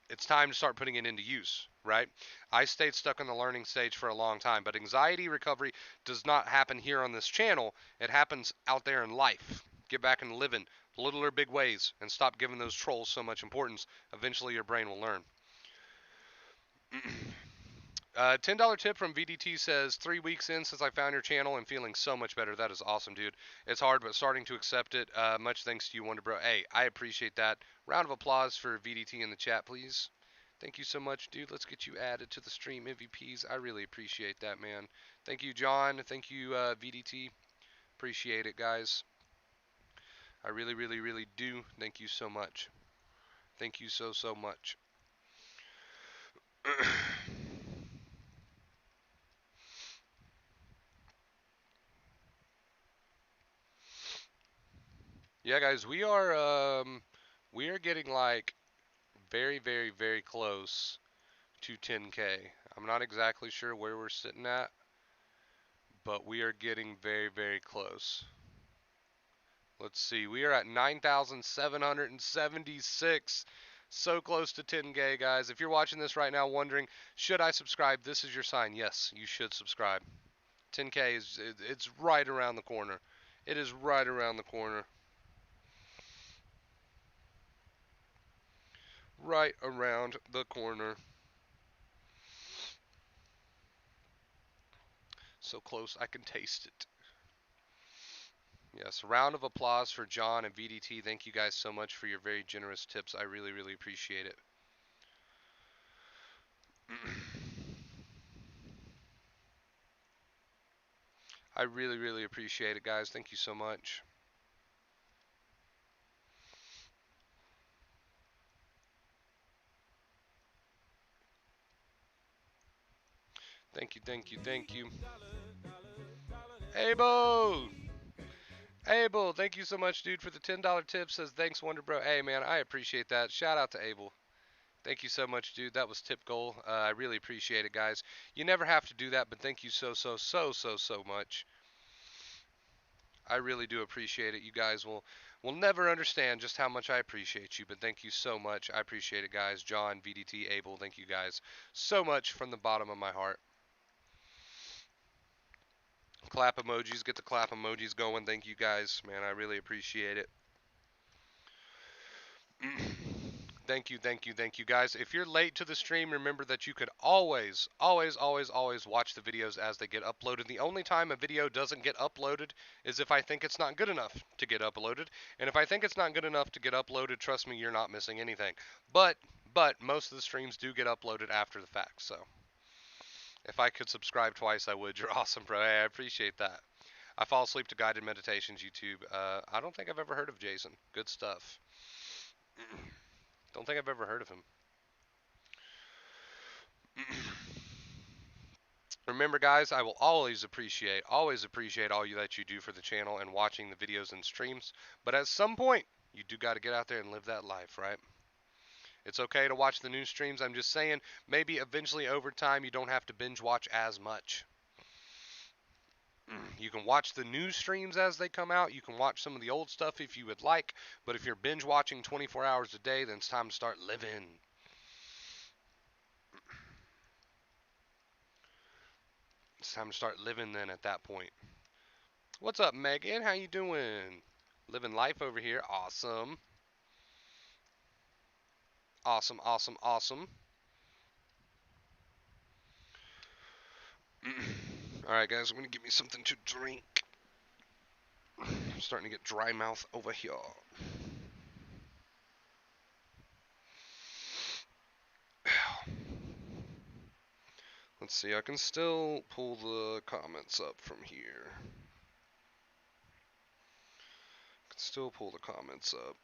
it's time to start putting it into use, right? I stayed stuck in the learning stage for a long time, but anxiety recovery does not happen here on this channel. It happens out there in life. Get back and live in little or big ways and stop giving those trolls so much importance. Eventually your brain will learn. $10 tip from VDT says 3 weeks in since I found your channel and feeling so much better. That is awesome, dude. It's hard, but starting to accept it. Much thanks to you, Wonder Bro. Hey, I appreciate that. Round of applause for VDT in the chat, please. Thank you so much, dude. Let's get you added to the stream MVPs. I really appreciate that, man. Thank you, John. Thank you, VDT. Appreciate it, guys. I really, really, really do. Thank you so much. Thank you so, so much. Yeah, guys, we are getting like very, very, very close to 10K. I'm not exactly sure where we're sitting at, but we are getting very, very close. Let's see. We are at 9,776. So close to 10K, guys. If you're watching this right now wondering, should I subscribe? This is your sign. Yes, you should subscribe. 10K it's right around the corner. It is right around the corner. Right around the corner. So close I can taste it. Yes, round of applause for John and VDT. Thank you guys so much for your very generous tips. I really, really appreciate it. I really, really appreciate it, guys. Thank you so much. Thank you, thank you, thank you. Abel! Abel, thank you so much, dude, for the $10 tip. Says, thanks, Wonder Bro. Hey, man, I appreciate that. Shout out to Abel. Thank you so much, dude. That was tip goal. I really appreciate it, guys. You never have to do that, but thank you so much. I really do appreciate it. You guys will never understand just how much I appreciate you, but thank you so much. I appreciate it, guys. John, VDT, Abel, thank you guys so much from the bottom of my heart. Clap emojis, get the clap emojis going. Thank you guys, man. I really appreciate it. Thank you, thank you, thank you, guys. If you're late to the stream, remember that you could always watch the videos as they get uploaded. The only time a video doesn't get uploaded is if I think it's not good enough to get uploaded. And if I think it's not good enough to get uploaded, trust me, you're not missing anything. But most of the streams do get uploaded after the fact. So if I could subscribe twice, I would. You're awesome, bro. Hey, I appreciate that. I fall asleep to guided meditations YouTube. I don't think I've ever heard of Jason. Good stuff. Don't think I've ever heard of him. Remember, guys, I will always appreciate all you that you do for the channel and watching the videos and streams. But at some point, you do got to get out there and live that life, right? It's okay to watch the new streams. I'm just saying, maybe eventually over time, you don't have to binge watch as much. You can watch the new streams as they come out. You can watch some of the old stuff if you would like. But if you're binge watching 24 hours a day, then it's time to start living. It's time to start living then at that point. What's up, Megan? How you doing? Living life over here. Awesome. Awesome, awesome, awesome. Alright, guys, I'm going to give me something to drink. I'm starting to get dry mouth over here. Let's see, I can still pull the comments up from here. I can still pull the comments up.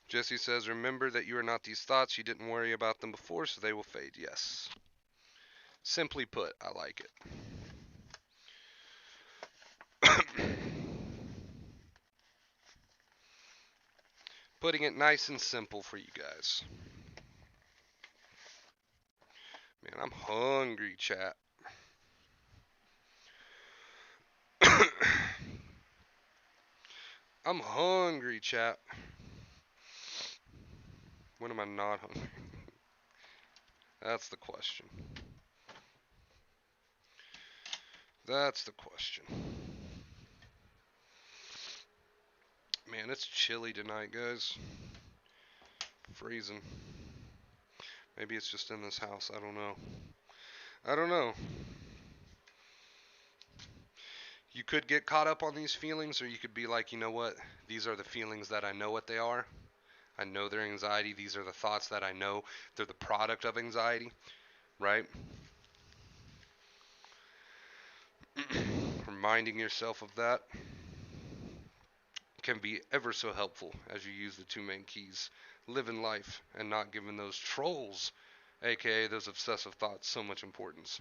Jesse says, remember that you are not these thoughts. You didn't worry about them before, so they will fade. Yes. Simply put, I like it. Putting it nice and simple for you guys. Man, I'm hungry, chat. I'm hungry, chat. When am I not hungry? That's the question. That's the question. Man, it's chilly tonight, guys. Freezing. Maybe it's just in this house. I don't know. I don't know. You could get caught up on these feelings, or you could be like, you know what? These are the feelings that I know what they are. I know they're anxiety. These are the thoughts that I know they're the product of anxiety, right? Reminding yourself of that can be ever so helpful as you use the two main keys. Living life and not giving those trolls, aka those obsessive thoughts, so much importance.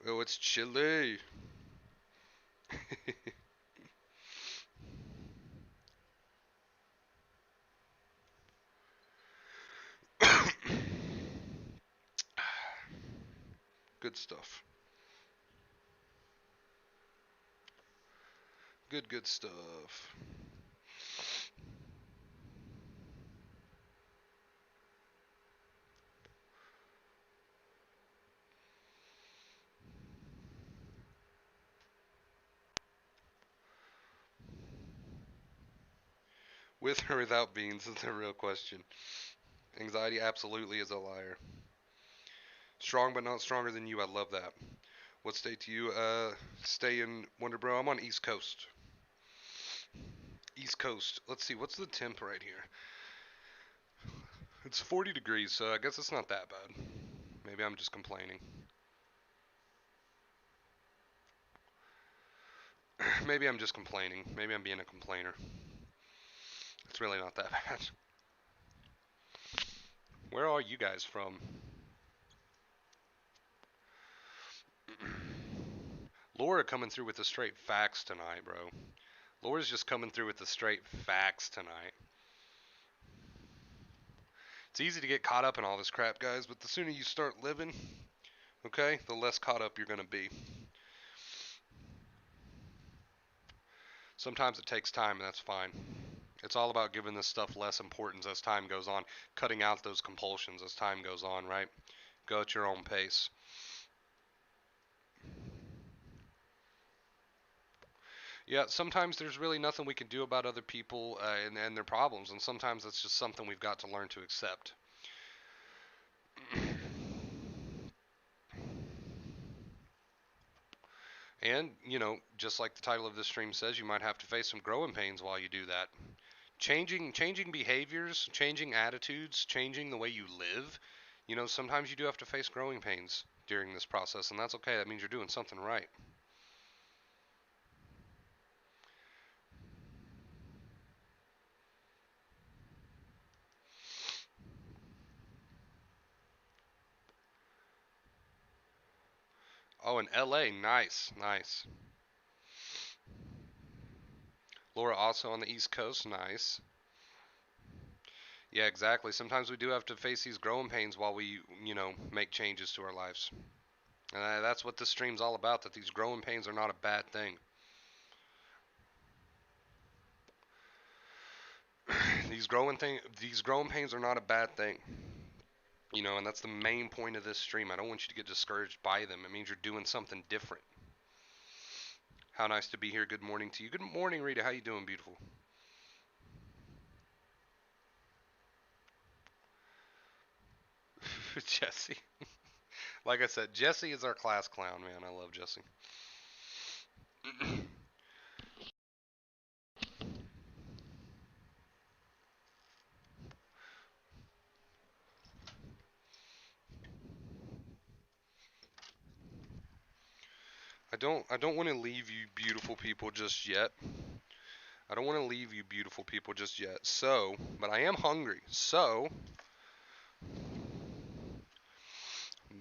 Oh, it's chilly. Good stuff. Good stuff. With or without beans is the real question. Anxiety absolutely is a liar. Strong but not stronger than you. I love that. What state do you stay in, Wonder Bro? I'm on East Coast. East Coast. Let's see, what's the temp right here? It's 40 degrees, so I guess it's not that bad. Maybe I'm just complaining. Maybe I'm just complaining. Maybe I'm being a complainer. It's really not that bad. Where are you guys from? Laura coming through with the straight facts tonight, bro. Laura's just coming through with the straight facts tonight. It's easy to get caught up in all this crap, guys, but the sooner you start living, okay, the less caught up you're going to be. Sometimes it takes time, and that's fine. It's all about giving this stuff less importance as time goes on, cutting out those compulsions as time goes on, right? Go at your own pace. Yeah, sometimes there's really nothing we can do about other people and their problems, and sometimes it's just something we've got to learn to accept. And, just like the title of this stream says, you might have to face some growing pains while you do that. Changing behaviors, changing attitudes, changing the way you live, sometimes you do have to face growing pains during this process, and that's okay. That means you're doing something right. Oh, in LA, nice, nice. Laura also on the East Coast, nice. Yeah, exactly. Sometimes we do have to face these growing pains while we, make changes to our lives. And that's what this stream's all about, that these growing pains are not a bad thing. These growing pains are not a bad thing. And that's the main point of this stream. I don't want you to get discouraged by them. It means you're doing something different. How nice to be here. Good morning to you. Good morning, Rita. How you doing, beautiful? Jesse. Like I said, Jesse is our class clown, man. I love Jesse. I don't want to leave you beautiful people just yet. I don't want to leave you beautiful people just yet. But I am hungry. So,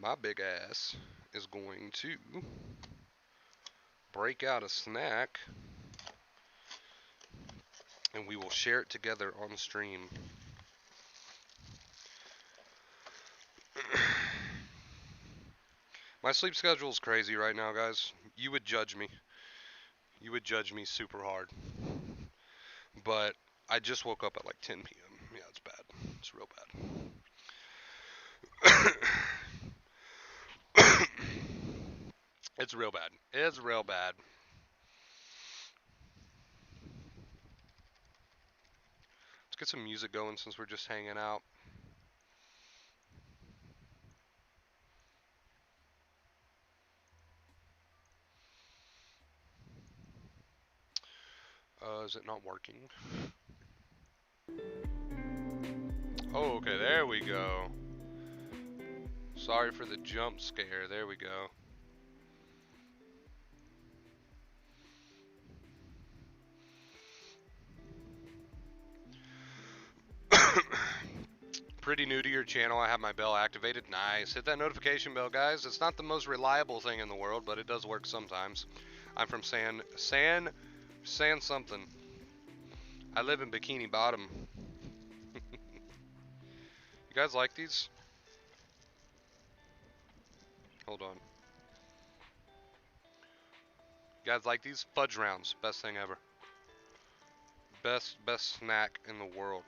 my big ass is going to break out a snack and we will share it together on the stream. My sleep schedule is crazy right now, guys. You would judge me. You would judge me super hard. But I just woke up at like 10 p.m. Yeah, it's bad. It's real bad. It's real bad. It's real bad. Let's get some music going since we're just hanging out. Is it not working? Oh, okay, there we go. Sorry for the jump scare. There we go. Pretty new to your channel. I have my bell activated. Nice. Hit that notification bell, guys. It's not the most reliable thing in the world, but it does work sometimes. I'm from San something. I live in Bikini Bottom. You guys like these? Hold on. You guys like these? Fudge rounds. Best thing ever. Best snack in the world.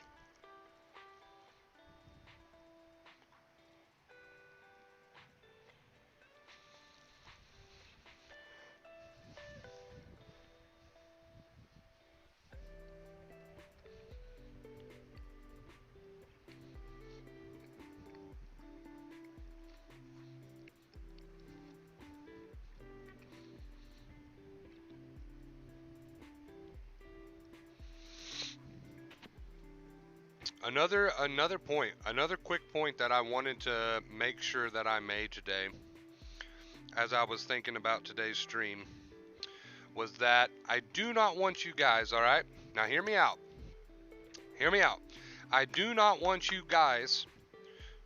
Another quick point that I wanted to make sure that I made today as I was thinking about today's stream was that I do not want you guys, all right? Now hear me out. Hear me out. I do not want you guys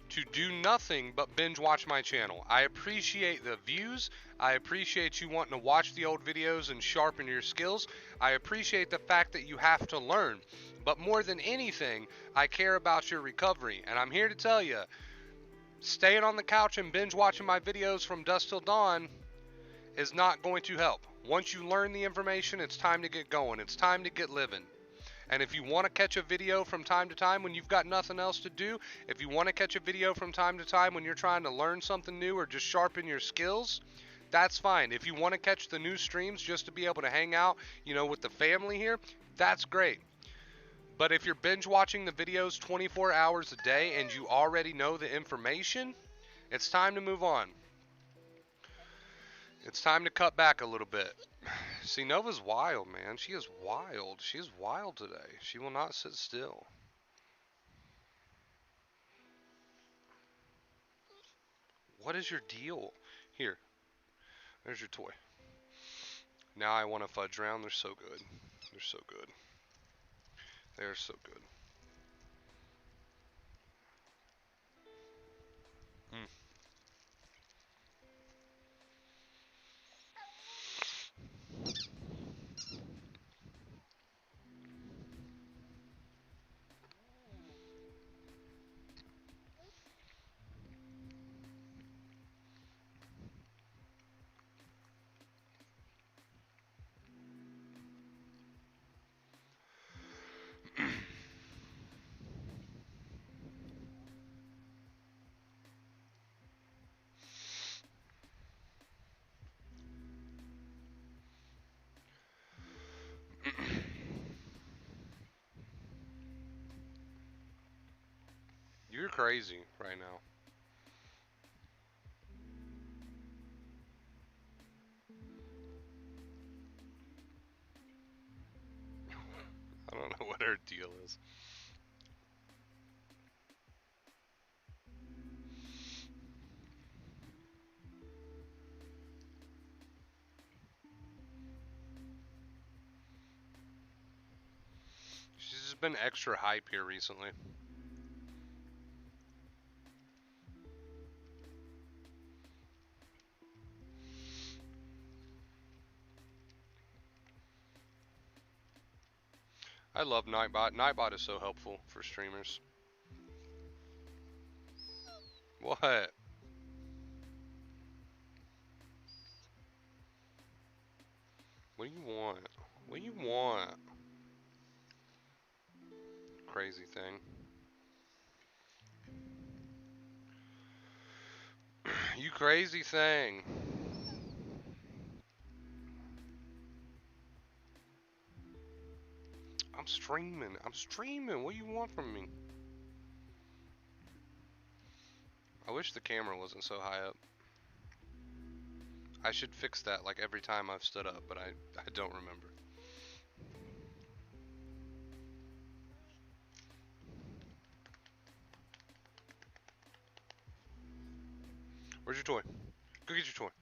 to do nothing but binge watch my channel. I appreciate the views. I appreciate you wanting to watch the old videos and sharpen your skills. I appreciate the fact that you have to learn. But more than anything, I care about your recovery. And I'm here to tell you, staying on the couch and binge watching my videos from dusk till dawn is not going to help. Once you learn the information, it's time to get going. It's time to get living. And if you want to catch a video from time to time when you've got nothing else to do, if you want to catch a video from time to time when you're trying to learn something new or just sharpen your skills, that's fine. If you want to catch the new streams just to be able to hang out, with the family here, that's great. But if you're binge watching the videos 24 hours a day and you already know the information, it's time to move on. It's time to cut back a little bit. See, Nova's wild, man. She is wild. She is wild today. She will not sit still. What is your deal? Here. There's your toy. Now I want to fudge round. They're so good. They're so good. They're so good. Mm. You're crazy right now. I don't know what her deal is. She's just been extra hype here recently. I love Nightbot. Nightbot is so helpful for streamers. What? What do you want? What do you want? Crazy thing. You crazy thing. I'm streaming. I'm streaming. What do you want from me? I wish the camera wasn't so high up. I should fix that like every time I've stood up, but I don't remember. Where's your toy? Go get your toy.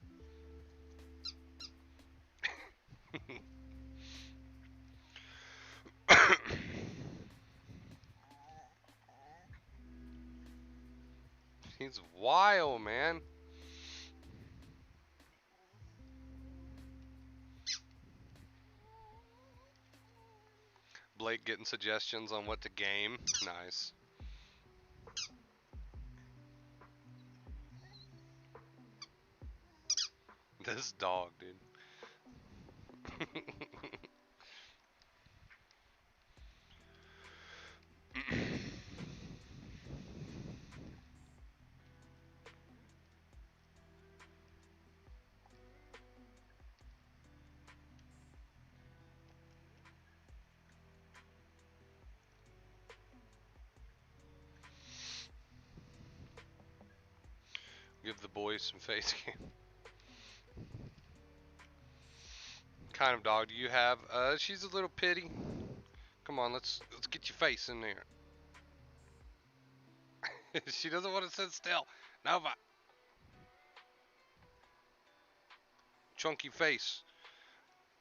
He's wild, man. Blake getting suggestions on what to game. Nice. This dog, dude. Give the boys some face game. Kind of dog do you have? She's a little pitty. Come on, let's get your face in there. She doesn't want to sit still. Nova. Chunky face.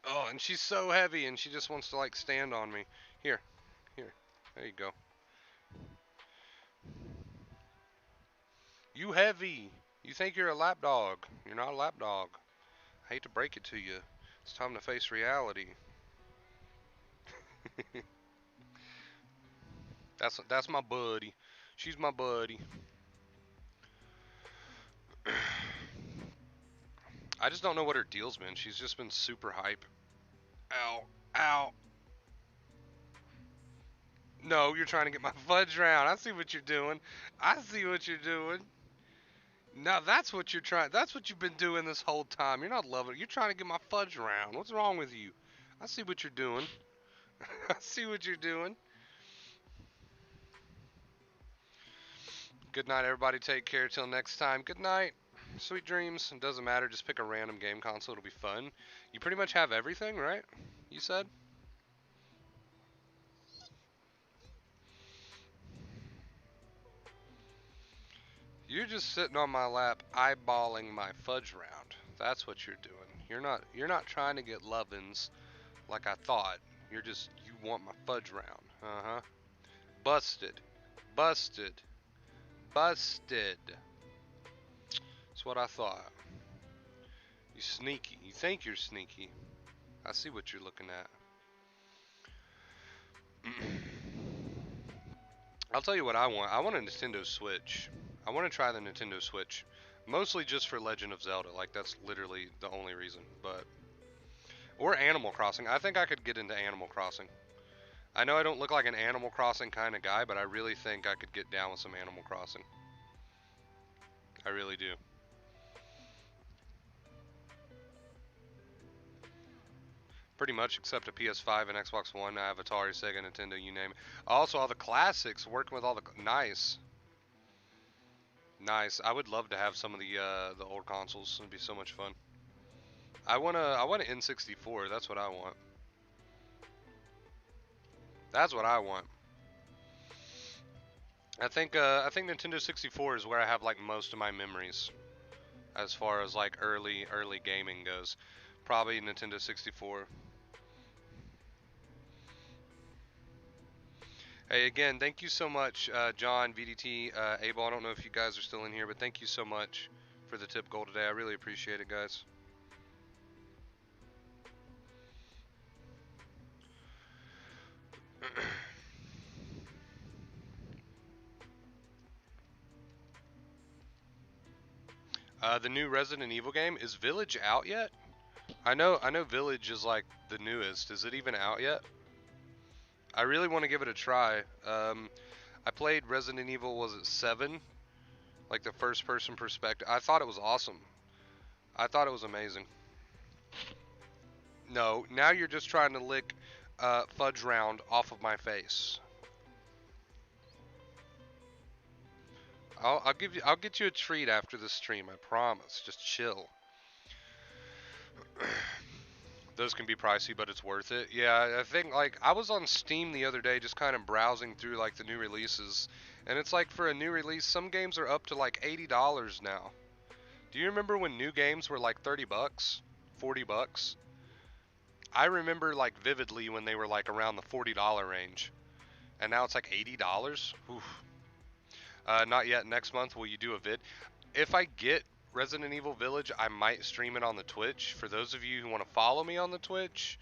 Oh, and she's so heavy, and she just wants to like stand on me. Here, here. There you go. You heavy. You think you're a lap dog. You're not a lap dog. I hate to break it to you. It's time to face reality. That's my buddy. She's my buddy. I just don't know what her deal's been. She's just been super hype. Ow. Ow. No, you're trying to get my fudge round. I see what you're doing. I see what you're doing. Now that's what you're trying. That's what you've been doing this whole time. You're not loving it. You're trying to get my fudge round. What's wrong with you? I see what you're doing. I see what you're doing. Good night, everybody. Take care. Till next time. Good night. Sweet dreams. It doesn't matter. Just pick a random game console. It'll be fun. You pretty much have everything, right? You said? You're just sitting on my lap eyeballing my fudge round. That's what you're doing. You're not trying to get lovin's like I thought. You want my fudge round. Uh-huh. Busted. Busted. Busted. That's what I thought. You sneaky. You think you're sneaky. I see what you're looking at. I'll tell you what I want. I want a Nintendo Switch. I want to try the Nintendo Switch. Mostly just for Legend of Zelda. Like, that's literally the only reason. But or Animal Crossing. I think I could get into Animal Crossing. I know I don't look like an Animal Crossing kind of guy, but I really think I could get down with some Animal Crossing. I really do. Pretty much, except a PS5 and Xbox One. I have Atari, Sega, Nintendo, you name it. Also, all the classics, working with all the nice, nice. I would love to have some of the old consoles. It'd be so much fun. I want an N64. That's what I want. That's what I want. I think Nintendo 64 is where I have like most of my memories as far as like early gaming goes. Probably Nintendo 64. Hey, again, thank you so much, John, VDT, Abel. I don't know if you guys are still in here, but thank you so much for the tip goal today. I really appreciate it, guys. The new Resident Evil game, is Village out yet? I know Village is like the newest. Is it even out yet? I really want to give it a try. I played Resident Evil, was it 7? Like the first person perspective. I thought it was awesome. I thought it was amazing. No, now you're just trying to lick fudge round off of my face. I'll get you a treat after the stream. I promise. Just chill. Those can be pricey, but it's worth it. Yeah, I think like I was on Steam the other day, just kind of browsing through like the new releases, and it's like for a new release, some games are up to like $80 now. Do you remember when new games were like 30 bucks, 40 bucks? I remember like vividly when they were like around the $40 range, and now it's like $80. Oof. Not yet. Next month, will you do a vid? If I get Resident Evil Village, I might stream it on the Twitch. For those of you who want to follow me on the Twitch,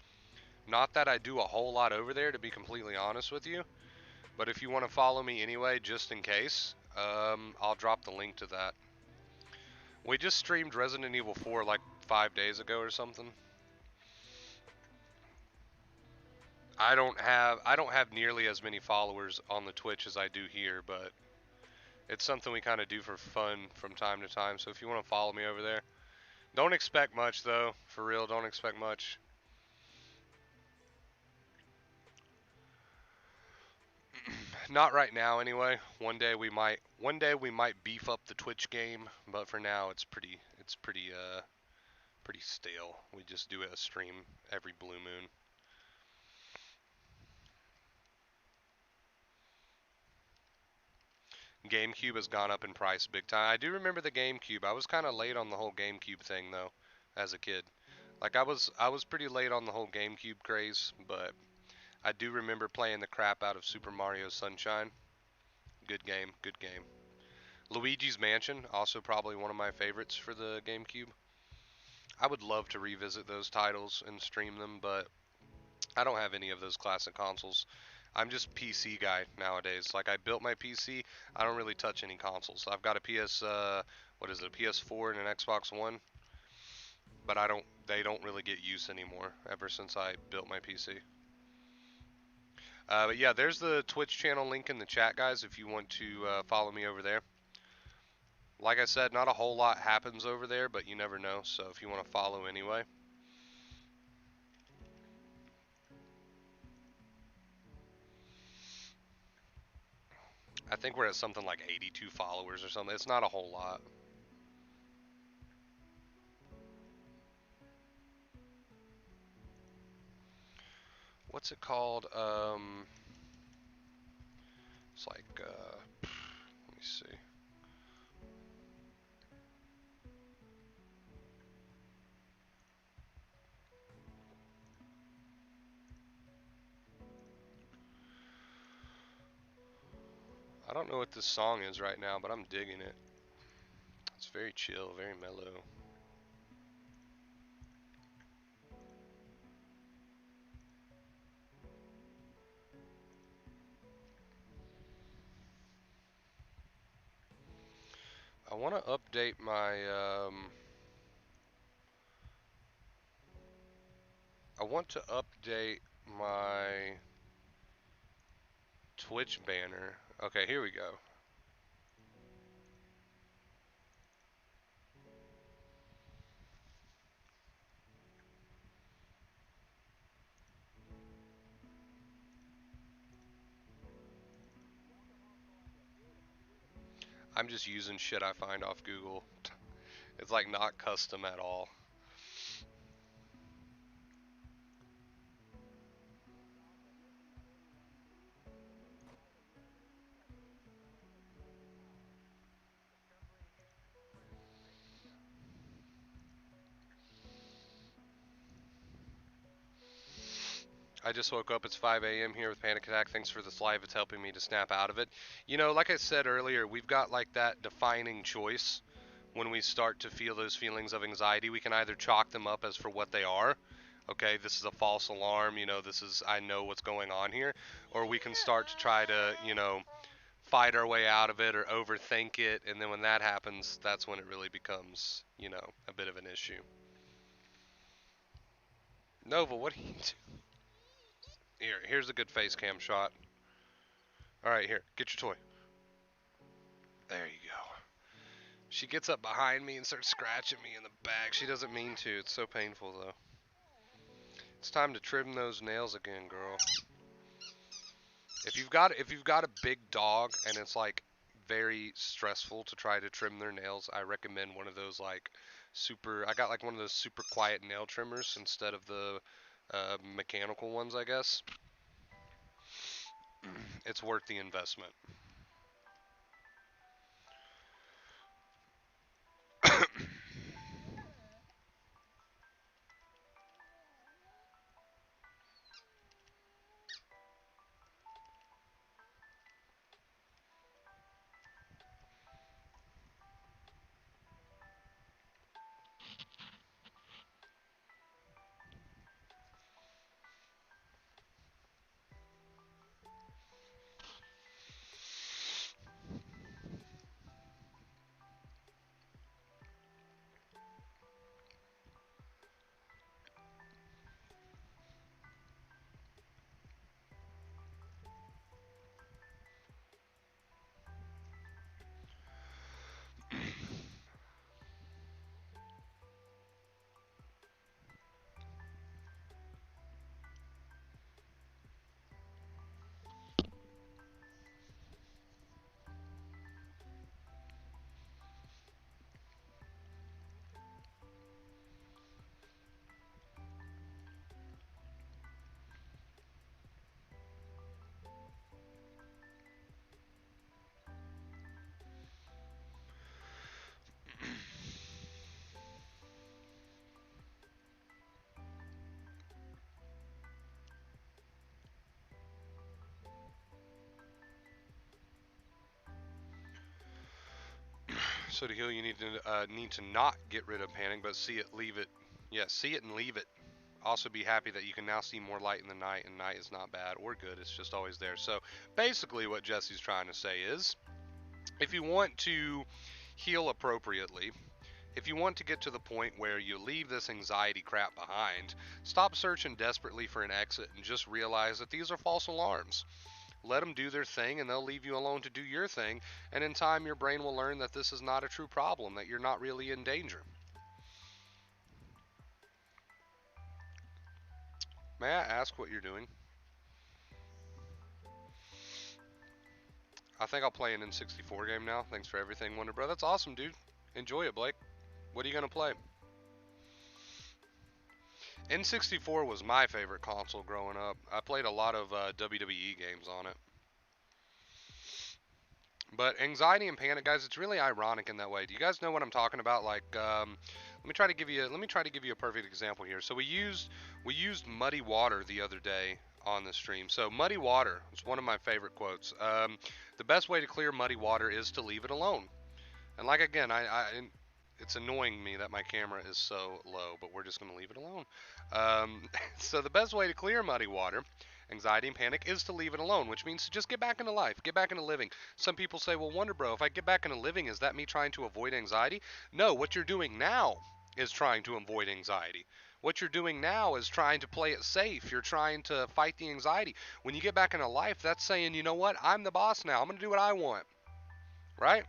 not that I do a whole lot over there, to be completely honest with you, but if you want to follow me anyway, just in case, I'll drop the link to that. We just streamed Resident Evil 4 like 5 days ago or something. I don't have nearly as many followers on the Twitch as I do here, but it's something we kind of do for fun from time to time. So if you want to follow me over there, don't expect much though. For real, don't expect much. Not right now anyway. One day we might beef up the Twitch game, but for now it's pretty stale. We just do a stream every blue moon. GameCube has gone up in price big time. I do remember the GameCube. I was kind of late on the whole GameCube thing though, as a kid. Like I was pretty late on the whole GameCube craze, but I do remember playing the crap out of Super Mario Sunshine. Good game, good game. Luigi's Mansion, also probably one of my favorites for the GameCube. I would love to revisit those titles and stream them, but I don't have any of those classic consoles. I'm just PC guy nowadays. Like I built my PC, I don't really touch any consoles. I've got a what is it, a PS4 and an Xbox One, but they don't really get use anymore ever since I built my PC. But yeah, there's the Twitch channel link in the chat, guys, if you want to follow me over there. Like I said, not a whole lot happens over there, but you never know. So if you want to follow anyway. I think we're at something like 82 followers or something. It's not a whole lot. What's it called? It's like, let me see. I don't know what this song is right now, but I'm digging it. It's very chill, very mellow. I want to update my, I want to update my Twitch banner. Okay, here we go. I'm just using shit I find off Google. It's like not custom at all. I just woke up. It's 5 a.m. here with panic attack. Thanks for this live. It's helping me to snap out of it. You know, like I said earlier, we've got like that defining choice when we start to feel those feelings of anxiety. We can either chalk them up as for what they are. Okay, this is a false alarm. You know, I know what's going on here. Or we can start to try to, fight our way out of it or overthink it. And then when that happens, that's when it really becomes, a bit of an issue. Nova, what do you do? Here's a good face cam shot. All right, here, get your toy. There you go. She gets up behind me and starts scratching me in the back. She doesn't mean to. It's so painful though. It's time to trim those nails again, girl. If you've got a big dog and it's like very stressful to try to trim their nails, I recommend one of those like super. I got like one of those super quiet nail trimmers instead of the mechanical ones, I guess. It's worth the investment. So to heal, you need to not get rid of panic, but see it, leave it. Yeah, see it and leave it. Also be happy that you can now see more light in the night, and night is not bad or good. It's just always there. So basically what Jesse's trying to say is, if you want to heal appropriately, if you want to get to the point where you leave this anxiety crap behind, stop searching desperately for an exit and just realize that these are false alarms. Let them do their thing and they'll leave you alone to do your thing, and in time your brain will learn that this is not a true problem, that you're not really in danger. May I ask what you're doing? I think I'll play an N64 game now. Thanks for everything, Wonder Bro. That's awesome, dude. Enjoy it, Blake. What are you going to play? N64 was my favorite console growing up. I played a lot of WWE games on it. But anxiety and panic, guys, it's really ironic in that way. Do you guys know what I'm talking about? Like, let me try to give you a perfect example here. So we used muddy water the other day on the stream. So muddy water is one of my favorite quotes. The best way to clear muddy water is to leave it alone. And like again, it's annoying me that my camera is so low, but we're just going to leave it alone. So the best way to clear muddy water, anxiety and panic, is to leave it alone, which means to just get back into life, get back into living. Some people say, well, Wonder Bro, if I get back into living, is that me trying to avoid anxiety? No, what you're doing now is trying to avoid anxiety. What you're doing now is trying to play it safe. You're trying to fight the anxiety. When you get back into life, that's saying, you know what? I'm the boss now. I'm going to do what I want. Right?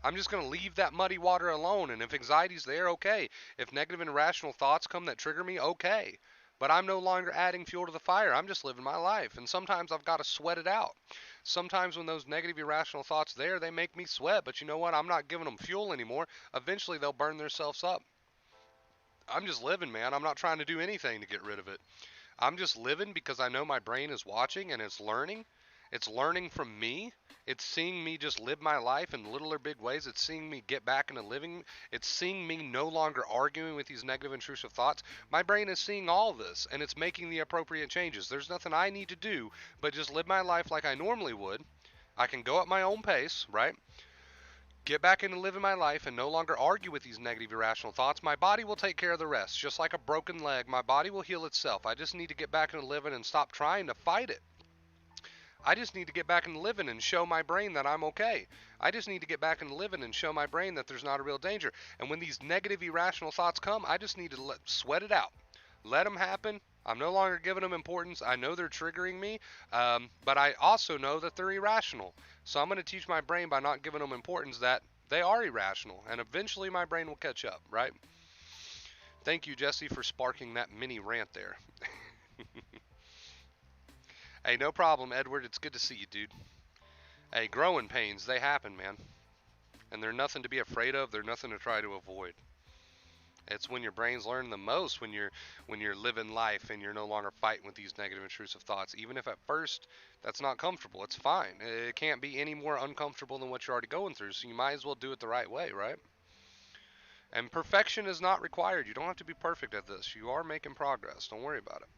I'm just going to leave that muddy water alone. And if anxiety's there, okay. If negative and irrational thoughts come that trigger me, okay. But I'm no longer adding fuel to the fire. I'm just living my life. And sometimes I've got to sweat it out. Sometimes when those negative irrational thoughts there, they make me sweat. But you know what? I'm not giving them fuel anymore. Eventually they'll burn themselves up. I'm just living, man. I'm not trying to do anything to get rid of it. I'm just living because I know my brain is watching and it's learning. It's learning from me. It's seeing me just live my life in little or big ways. It's seeing me get back into living. It's seeing me no longer arguing with these negative intrusive thoughts. My brain is seeing all this and it's making the appropriate changes. There's nothing I need to do but just live my life like I normally would. I can go at my own pace, right? Get back into living my life and no longer argue with these negative irrational thoughts. My body will take care of the rest. Just like a broken leg, my body will heal itself. I just need to get back into living and stop trying to fight it. I just need to get back into living and show my brain that I'm okay. I just need to get back into living and show my brain that there's not a real danger. And when these negative irrational thoughts come, I just need to sweat it out. Let them happen. I'm no longer giving them importance. I know they're triggering me, but I also know that they're irrational. So I'm going to teach my brain by not giving them importance that they are irrational, and eventually my brain will catch up, right? Thank you, Jesse, for sparking that mini rant there. Hey, no problem, Edward. It's good to see you, dude. Hey, growing pains, they happen, man. And they're nothing to be afraid of. They're nothing to try to avoid. It's when your brain's learning the most, when you're living life and you're no longer fighting with these negative intrusive thoughts. Even if at first that's not comfortable, it's fine. It can't be any more uncomfortable than what you're already going through, so you might as well do it the right way, right? And perfection is not required. You don't have to be perfect at this. You are making progress. Don't worry about it.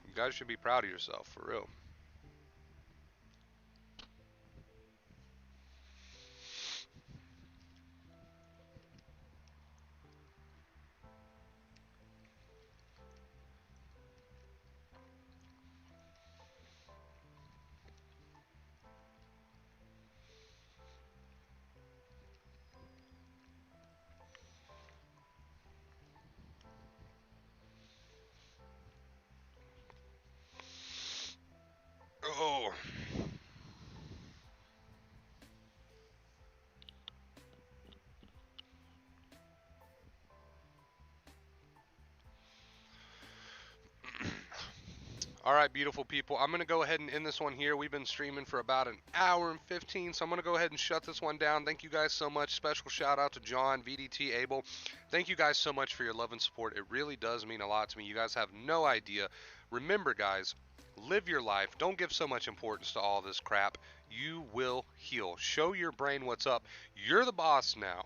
You guys should be proud of yourself, for real. Oh. All right, beautiful people. I'm going to go ahead and end this one here. We've been streaming for about an hour and 15, so I'm going to go ahead and shut this one down. Thank you guys so much. Special shout out to John, VDT, Abel. Thank you guys so much for your love and support. It really does mean a lot to me. You guys have no idea. Remember, guys, live your life. Don't give so much importance to all this crap. You will heal. Show your brain what's up. You're the boss now.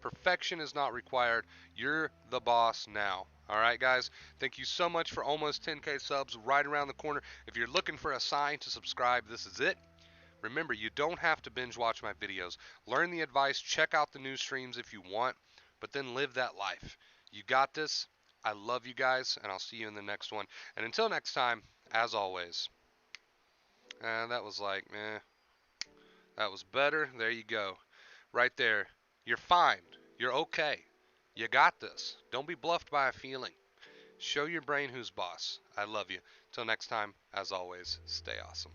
Perfection is not required. You're the boss now. All right, guys. Thank you so much for almost 10K subs right around the corner. If you're looking for a sign to subscribe, this is it. Remember, you don't have to binge watch my videos. Learn the advice, check out the new streams if you want, but then live that life. You got this. I love you guys, and I'll see you in the next one. And until next time, as always, that was like, that was better. There you go. Right there. You're fine. You're okay. You got this. Don't be bluffed by a feeling. Show your brain who's boss. I love you. Till next time, as always, stay awesome.